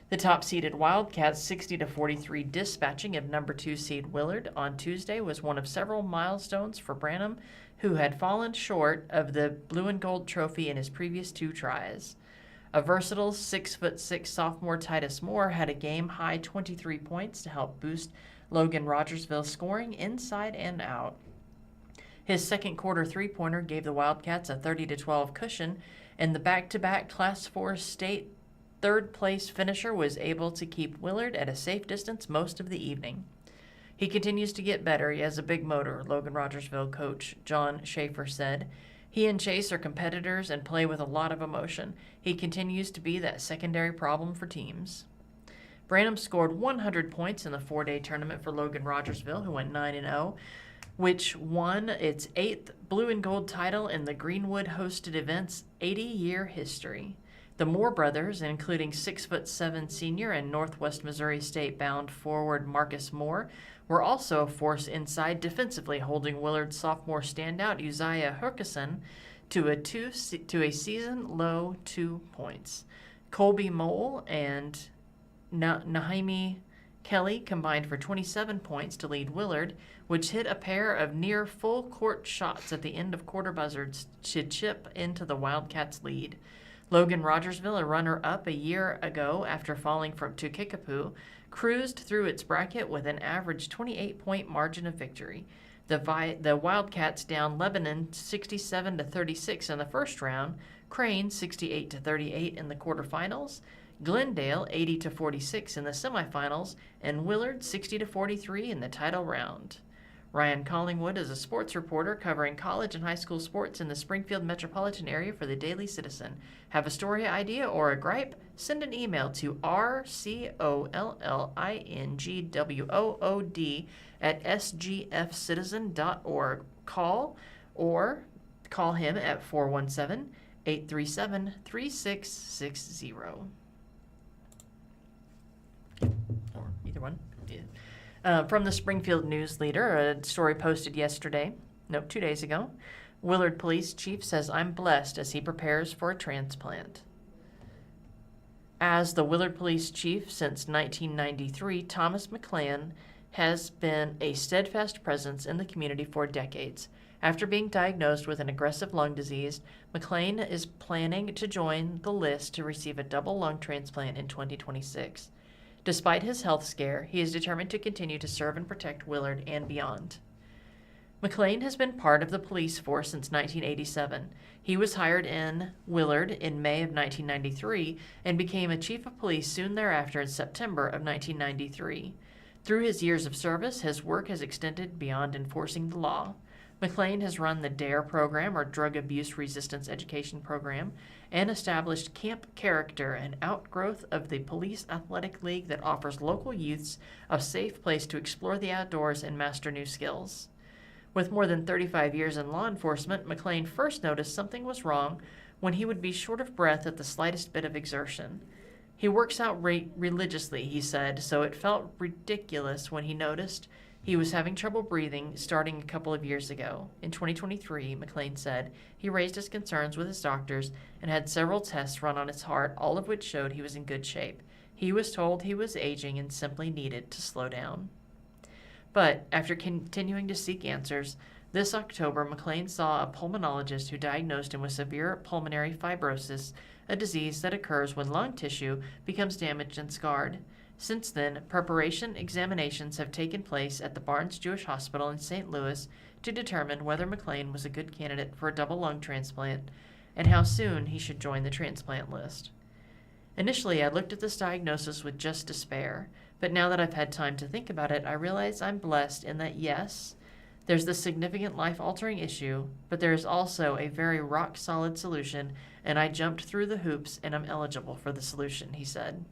The top-seeded Wildcats 60-43 dispatching of number 2 seed Willard on Tuesday was one of several milestones for Branham, who had fallen short of the blue and gold trophy in his previous 2 tries. A versatile 6'6" sophomore Titus Moore had a game-high 23 points to help boost Logan Rogersville's scoring inside and out. His second quarter three-pointer gave the Wildcats a 30-12 cushion, and the back-to-back Class 4 state third-place finisher was able to keep Willard at a safe distance most of the evening. He continues to get better. He has a big motor, Logan Rogersville coach John Schaefer said. He and Chase are competitors and play with a lot of emotion. He continues to be that secondary problem for teams. Branham scored 100 points in the 4-day tournament for Logan Rogersville, who went 9-0. Which won its 8th blue and gold title in the Greenwood-hosted event's 80-year history. The Moore brothers, including 6'7" senior and Northwest Missouri State-bound forward Marcus Moore, were also a force inside defensively, holding Willard's sophomore standout Uzziah Hurkison to a season-low 2 points. Colby Mole and Naomi Kelly combined for 27 points to lead Willard, which hit a pair of near full-court shots at the end of quarter buzzards to chip into the Wildcats' lead. Logan Rogersville, a runner-up a year ago after falling to Kickapoo, cruised through its bracket with an average 28-point margin of victory. The Wildcats downed Lebanon 67-36 in the first round, Crane 68-38 in the quarterfinals, Glendale 80-46 in the semifinals, and Willard 60-43 in the title round. Ryan Collingwood is a sports reporter covering college and high school sports in the Springfield metropolitan area for the Daily Citizen. Have a story idea or a gripe? Send an email to rcollingwood@sgfcitizen.org. Call him at 417-837-3660. Or either one. Yeah. From the Springfield News-Leader, a story posted 2 days ago. Willard Police Chief says, "I'm blessed," as he prepares for a transplant. As the Willard Police Chief since 1993, Thomas McClan has been a steadfast presence in the community for decades. After being diagnosed with an aggressive lung disease, McClain is planning to join the list to receive a double lung transplant in 2026. Despite his health scare, he is determined to continue to serve and protect Willard and beyond. McClain has been part of the police force since 1987. He was hired in Willard in May of 1993 and became a chief of police soon thereafter in September of 1993. Through his years of service, his work has extended beyond enforcing the law. McClain has run the DARE program, or Drug Abuse Resistance Education Program, and established Camp Character, an outgrowth of the Police Athletic League that offers local youths a safe place to explore the outdoors and master new skills. With more than 35 years in law enforcement, McClain first noticed something was wrong when he would be short of breath at the slightest bit of exertion. He works out religiously, he said, so it felt ridiculous when he noticed he was having trouble breathing starting a couple of years ago. In 2023, McClain said, he raised his concerns with his doctors and had several tests run on his heart, all of which showed he was in good shape. He was told he was aging and simply needed to slow down. But after continuing to seek answers, this October, McClain saw a pulmonologist who diagnosed him with severe pulmonary fibrosis, a disease that occurs when lung tissue becomes damaged and scarred. Since then, preparation examinations have taken place at the Barnes Jewish Hospital in St. Louis to determine whether McClain was a good candidate for a double lung transplant and how soon he should join the transplant list. Initially, I looked at this diagnosis with just despair, but now that I've had time to think about it, I realize I'm blessed in that yes, there's this significant life-altering issue, but there is also a very rock-solid solution, and I jumped through the hoops and I'm eligible for the solution, he said.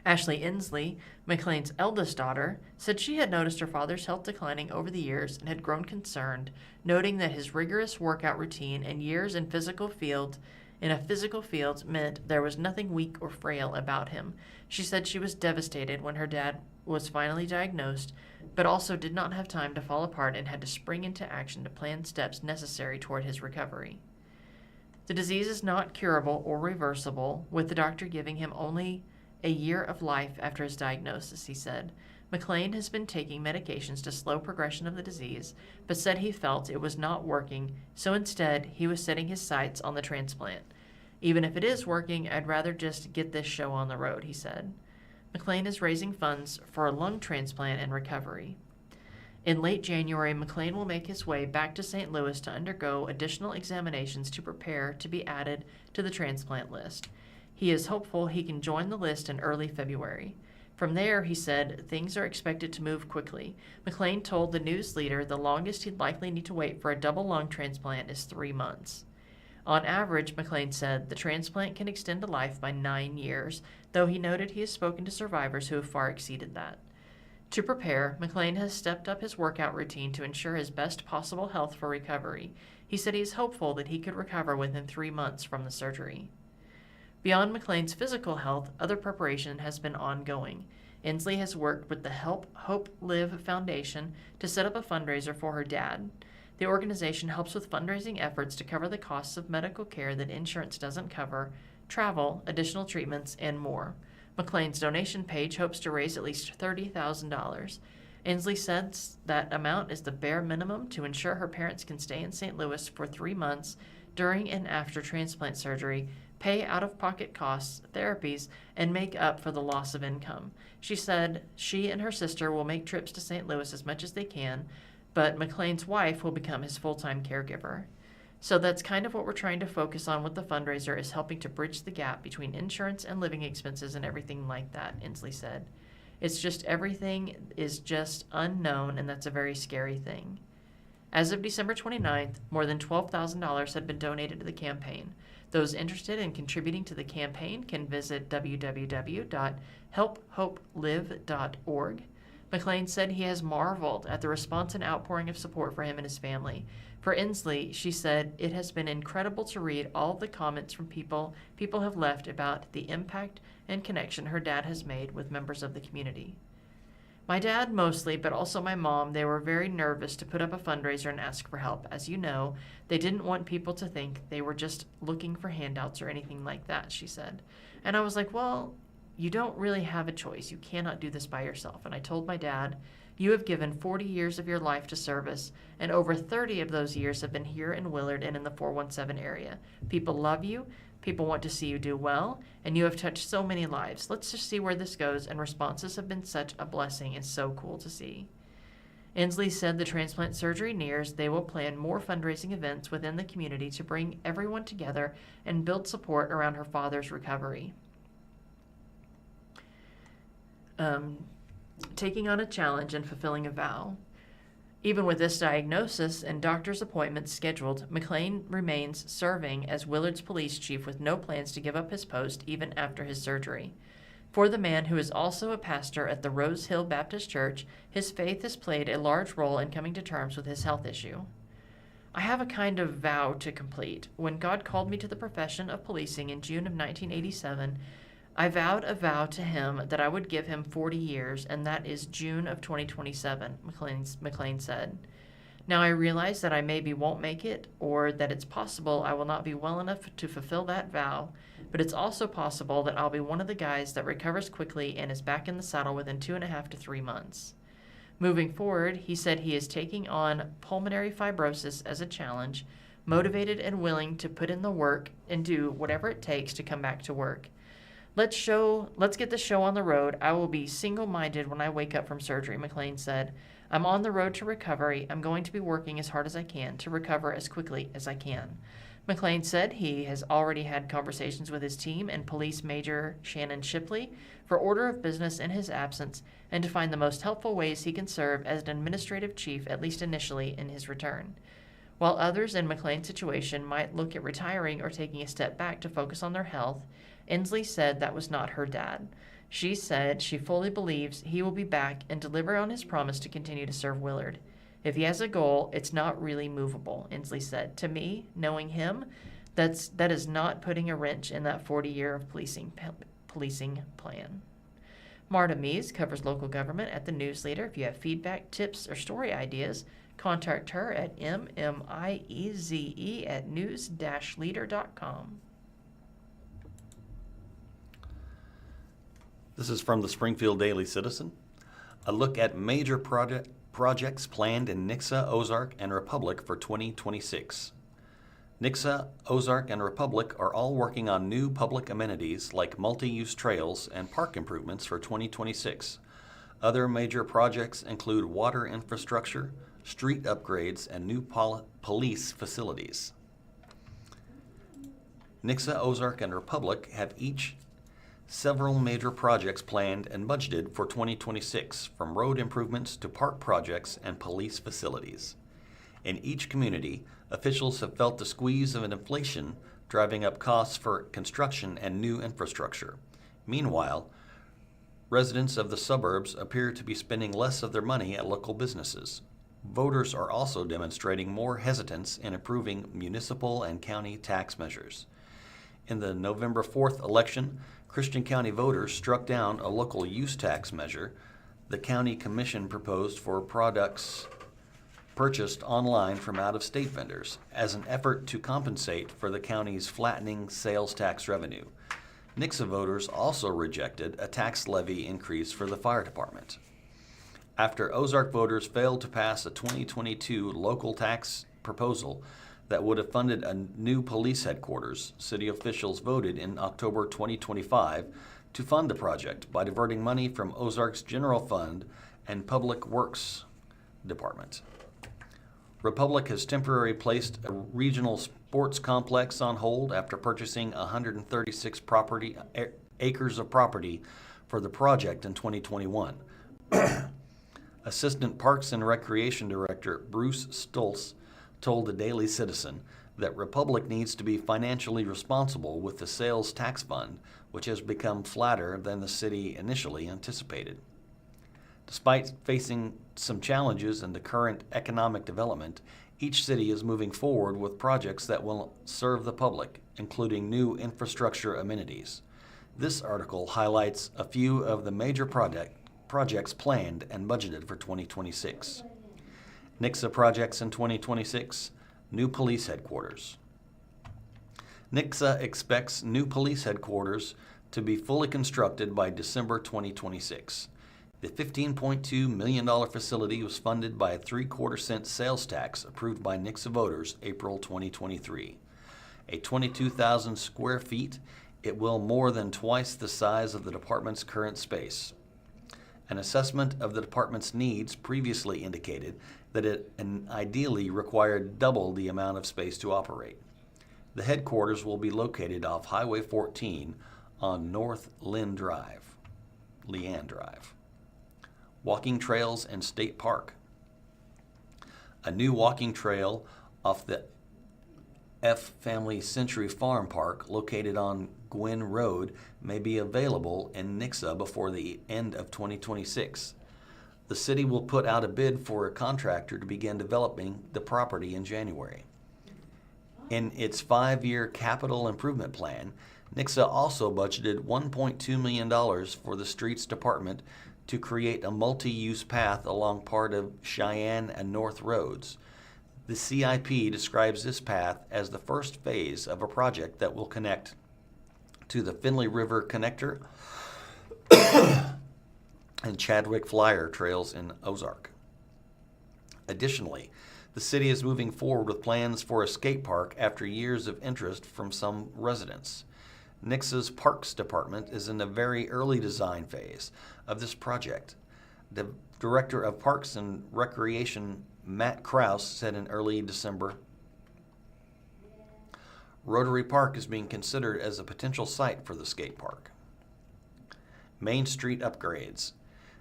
Ashley Inslee, McClain's eldest daughter, said she had noticed her father's health declining over the years and had grown concerned, noting that his rigorous workout routine and years in physical field in a physical field meant there was nothing weak or frail about him. She said she was devastated when her dad was finally diagnosed, but also did not have time to fall apart and had to spring into action to plan steps necessary toward his recovery. The disease is not curable or reversible, with the doctor giving him only a year of life after his diagnosis, he said. McLean has been taking medications to slow progression of the disease, but said he felt it was not working, so instead he was setting his sights on the transplant. Even if it is working, I'd rather just get this show on the road, he said. McLean is raising funds for a lung transplant and recovery. In late January, McLean will make his way back to St. Louis to undergo additional examinations to prepare to be added to the transplant list. He is hopeful he can join the list in early February. From there, he said, things are expected to move quickly. McLean told the News-Leader the longest he'd likely need to wait for a double lung transplant is 3 months. On average, McLean said, the transplant can extend a life by 9 years, though he noted he has spoken to survivors who have far exceeded that. To prepare, McLean has stepped up his workout routine to ensure his best possible health for recovery. He said he is hopeful that he could recover within 3 months from the surgery. Beyond McLean's physical health, other preparation has been ongoing. Inslee has worked with the Help Hope Live Foundation to set up a fundraiser for her dad. The organization helps with fundraising efforts to cover the costs of medical care that insurance doesn't cover, travel, additional treatments, and more. McLean's donation page hopes to raise at least $30,000. Inslee says that amount is the bare minimum to ensure her parents can stay in St. Louis for 3 months during and after transplant surgery, pay out-of-pocket costs, therapies, and make up for the loss of income. She said she and her sister will make trips to St. Louis as much as they can, but McLean's wife will become his full-time caregiver. So that's kind of what we're trying to focus on with the fundraiser, is helping to bridge the gap between insurance and living expenses and everything like that, Inslee said. It's just everything is just unknown, and that's a very scary thing. As of December 29th, more than $12,000 had been donated to the campaign. Those interested in contributing to the campaign can visit www.helphopelive.org. McLean said he has marveled at the response and outpouring of support for him and his family. For Inslee, she said, it has been incredible to read all the comments from people have left about the impact and connection her dad has made with members of the community. My dad mostly, but also my mom, they were very nervous to put up a fundraiser and ask for help. As you know, they didn't want people to think they were just looking for handouts or anything like that, she said. And I was like, well, you don't really have a choice. You cannot do this by yourself. And I told my dad, you have given 40 years of your life to service, and over 30 of those years have been here in Willard and in the 417 area. People love you. People want to see you do well, and you have touched so many lives. Let's just see where this goes, and responses have been such a blessing. It's so cool to see. Inslee said the transplant surgery nears, they will plan more fundraising events within the community to bring everyone together and build support around her father's recovery. Taking on a challenge and fulfilling a vow. Even with this diagnosis and doctor's appointments scheduled, McLean remains serving as Willard's police chief with no plans to give up his post even after his surgery. For the man who is also a pastor at the Rose Hill Baptist Church, his faith has played a large role in coming to terms with his health issue. I have a kind of vow to complete. When God called me to the profession of policing in June of 1987, I vowed a vow to him that I would give him 40 years, and that is June of 2027, McLean said. Now I realize that I maybe won't make it, or that it's possible I will not be well enough to fulfill that vow, but it's also possible that I'll be one of the guys that recovers quickly and is back in the saddle within 2.5 to 3 months. Moving forward, he said he is taking on pulmonary fibrosis as a challenge, motivated and willing to put in the work and do whatever it takes to come back to work. Let's get the show on the road. I will be single-minded when I wake up from surgery, McLean said. I'm on the road to recovery. I'm going to be working as hard as I can to recover as quickly as I can. McLean said he has already had conversations with his team and Police Major Shannon Shipley for order of business in his absence and to find the most helpful ways he can serve as an administrative chief, at least initially, in his return. While others in McLean's situation might look at retiring or taking a step back to focus on their health, Inslee said that was not her dad. She said she fully believes he will be back and deliver on his promise to continue to serve Willard. If he has a goal, it's not really movable, Inslee said. To me, knowing him, That is not putting a wrench in that 40-year of policing plan. Marta Mees covers local government at the News-Leader. If you have feedback, tips, or story ideas, contact her at mmieze@news-leader.com. This is from the Springfield Daily Citizen. A look at major projects planned in Nixa, Ozark, and Republic for 2026. Nixa, Ozark, and Republic are all working on new public amenities like multi-use trails and park improvements for 2026. Other major projects include water infrastructure, street upgrades, and new police facilities. Nixa, Ozark, and Republic have each several major projects planned and budgeted for 2026, from road improvements to park projects and police facilities. In each community, officials have felt the squeeze of inflation driving up costs for construction and new infrastructure. Meanwhile, residents of the suburbs appear to be spending less of their money at local businesses. Voters are also demonstrating more hesitance in approving municipal and county tax measures. In the November 4th election, Christian County voters struck down a local use tax measure the county commission proposed for products purchased online from out-of-state vendors as an effort to compensate for the county's flattening sales tax revenue. Nixa voters also rejected a tax levy increase for the fire department. After Ozark voters failed to pass a 2022 local tax proposal that would have funded a new police headquarters, city officials voted in October 2025 to fund the project by diverting money from Ozark's general fund and Public Works Department. Republic has temporarily placed a regional sports complex on hold after purchasing 136 acres of property for the project in 2021. Assistant Parks and Recreation Director Bruce Stoltz told the Daily Citizen that Republic needs to be financially responsible with the sales tax fund, which has become flatter than the city initially anticipated. Despite facing some challenges in the current economic development, each city is moving forward with projects that will serve the public, including new infrastructure amenities. This article highlights a few of the major projects planned and budgeted for 2026. Nixa projects in 2026, new police headquarters. Nixa expects new police headquarters to be fully constructed by December 2026. The $15.2 million facility was funded by a 3/4-cent sales tax approved by Nixa voters April 2023. At 22,000 square feet, it will more than twice the size of the department's current space. An assessment of the department's needs previously indicated that it ideally required double the amount of space to operate. The headquarters will be located off Highway 14 on North Leanne Drive. Walking trails and state park. A new walking trail off the F Family Century Farm Park, located on Gwynn Road, may be available in Nixa before the end of 2026. The city will put out a bid for a contractor to begin developing the property in January. In its 5-year capital improvement plan, Nixa also budgeted $1.2 million for the streets department to create a multi-use path along part of Cheyenne and North Roads. The CIP describes this path as the first phase of a project that will connect to the Finley River Connector and Chadwick Flyer trails in Ozark. Additionally, the city is moving forward with plans for a skate park after years of interest from some residents. Nixa's Parks Department is in the very early design phase of this project. The Director of Parks and Recreation, Matt Krause, said in early December, Rotary Park is being considered as a potential site for the skate park. Main Street upgrades.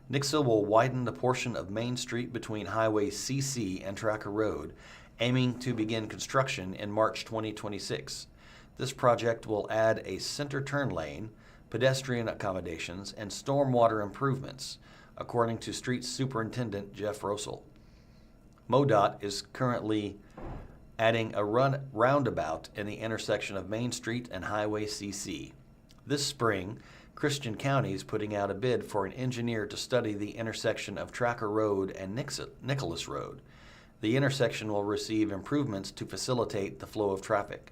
Nixa will widen the portion of Main Street between Highway CC and Tracker Road, aiming to begin construction in March 2026. This project will add a center turn lane, pedestrian accommodations, and stormwater improvements, according to Street Superintendent Jeff Rosel. MoDOT is currently adding a roundabout in the intersection of Main Street and Highway CC. This spring, Christian County is putting out a bid for an engineer to study the intersection of Tracker Road and Nicholas Road. The intersection will receive improvements to facilitate the flow of traffic.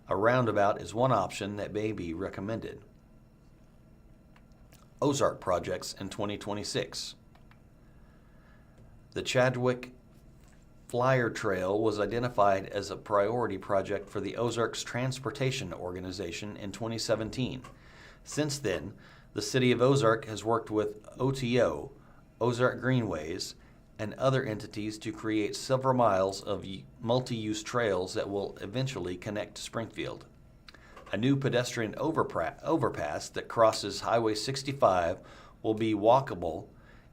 A roundabout is one option that may be recommended. Ozark projects in 2026. The Chadwick Flyer Trail was identified as a priority project for the Ozarks Transportation Organization in 2017. Since then, the City of Ozark has worked with OTO, Ozark Greenways, and other entities to create several miles of multi-use trails that will eventually connect to Springfield. A new pedestrian overpass that crosses Highway 65 will be walkable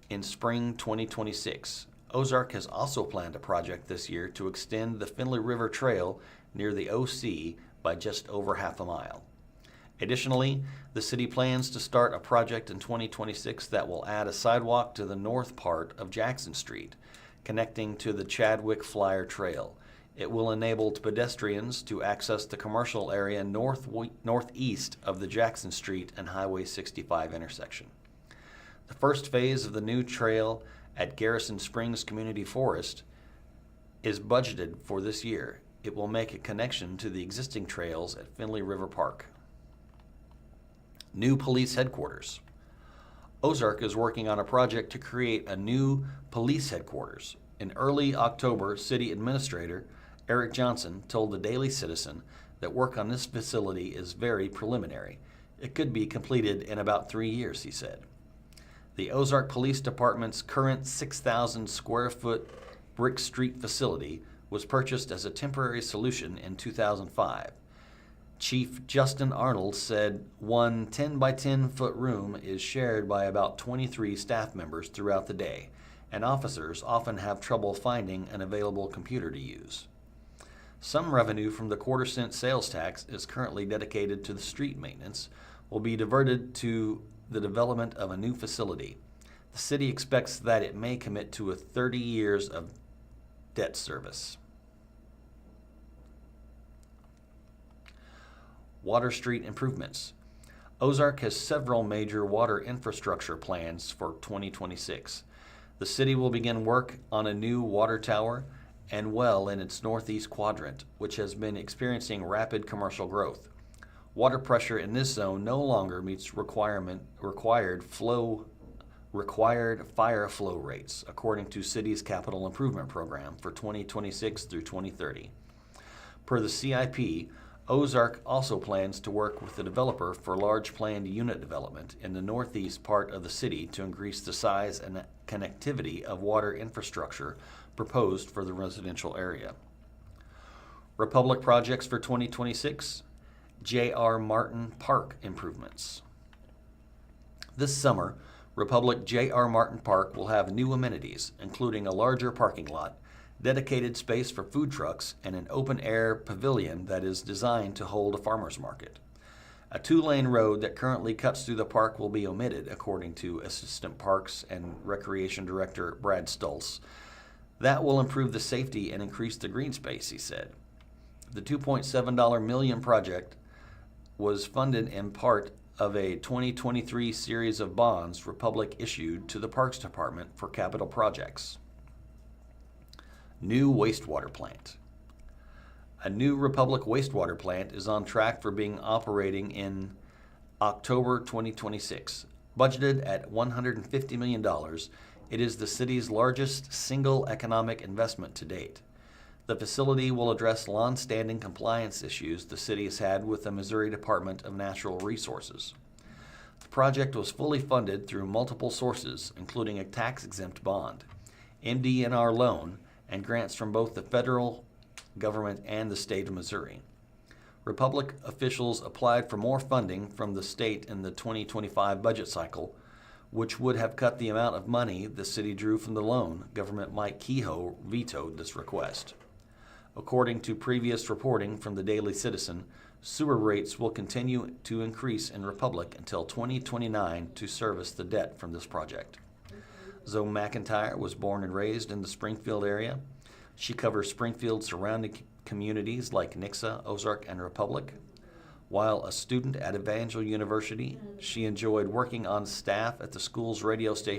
in spring 2026. Ozark has also planned a project this year to extend the Finley River Trail near the OC by just over half a mile. Additionally, the city plans to start a project in 2026 that will add a sidewalk to the north part of Jackson Street, connecting to the Chadwick Flyer Trail. It will enable pedestrians to access the commercial area northeast of the Jackson Street and Highway 65 intersection. The first phase of the new trail at Garrison Springs Community Forest is budgeted for this year. It will make a connection to the existing trails at Finley River Park. New police headquarters. Ozark is working on a project to create a new police headquarters. In early October, City Administrator Eric Johnson told the Daily Citizen that work on this facility is very preliminary. It could be completed in about 3 years, he said. The Ozark Police Department's current 6,000 square foot Brick Street facility was purchased as a temporary solution in 2005. Chief Justin Arnold said one 10 by 10 foot room is shared by about 23 staff members throughout the day, and officers often have trouble finding an available computer to use. Some revenue from the quarter-cent sales tax is currently dedicated to the street maintenance, will be diverted to the development of a new facility. The city expects that it may commit to 30 years of debt service. Water Street improvements. Ozark has several major water infrastructure plans for 2026. The city will begin work on a new water tower and well in its northeast quadrant, which has been experiencing rapid commercial growth. Water pressure in this zone no longer meets required fire flow rates, according to city's capital improvement program for 2026 through 2030. Per the CIP, Ozark also plans to work with the developer for large planned unit development in the northeast part of the city to increase the size and connectivity of water infrastructure proposed for the residential area. Republic projects for 2026, J.R. Martin Park improvements. This summer, Republic J.R. Martin Park will have new amenities, including a larger parking lot, dedicated space for food trucks, and an open-air pavilion that is designed to hold a farmer's market. A 2-lane road that currently cuts through the park will be omitted, according to Assistant Parks and Recreation Director Brad Stultz. That will improve the safety and increase the green space, he said. The $2.7 million project was funded in part of a 2023 series of bonds Republic issued to the Parks Department for capital projects. New wastewater plant. A new Republic wastewater plant is on track for being operating in October 2026. Budgeted at $150 million, it is the city's largest single economic investment to date. The facility will address long-standing compliance issues the city has had with the Missouri Department of Natural Resources. The project was fully funded through multiple sources, including a tax-exempt bond, MDNR loan, and grants from both the federal government and the state of Missouri. Republic officials applied for more funding from the state in the 2025 budget cycle, which would have cut the amount of money the city drew from the loan. Governor Mike Kehoe vetoed this request. According to previous reporting from the Daily Citizen, sewer rates will continue to increase in Republic until 2029 to service the debt from this project. Zoe McIntyre was born and raised in the Springfield area. She covers Springfield's surrounding communities like Nixa, Ozark, and Republic. While a student at Evangel University, she enjoyed working on staff at the school's radio station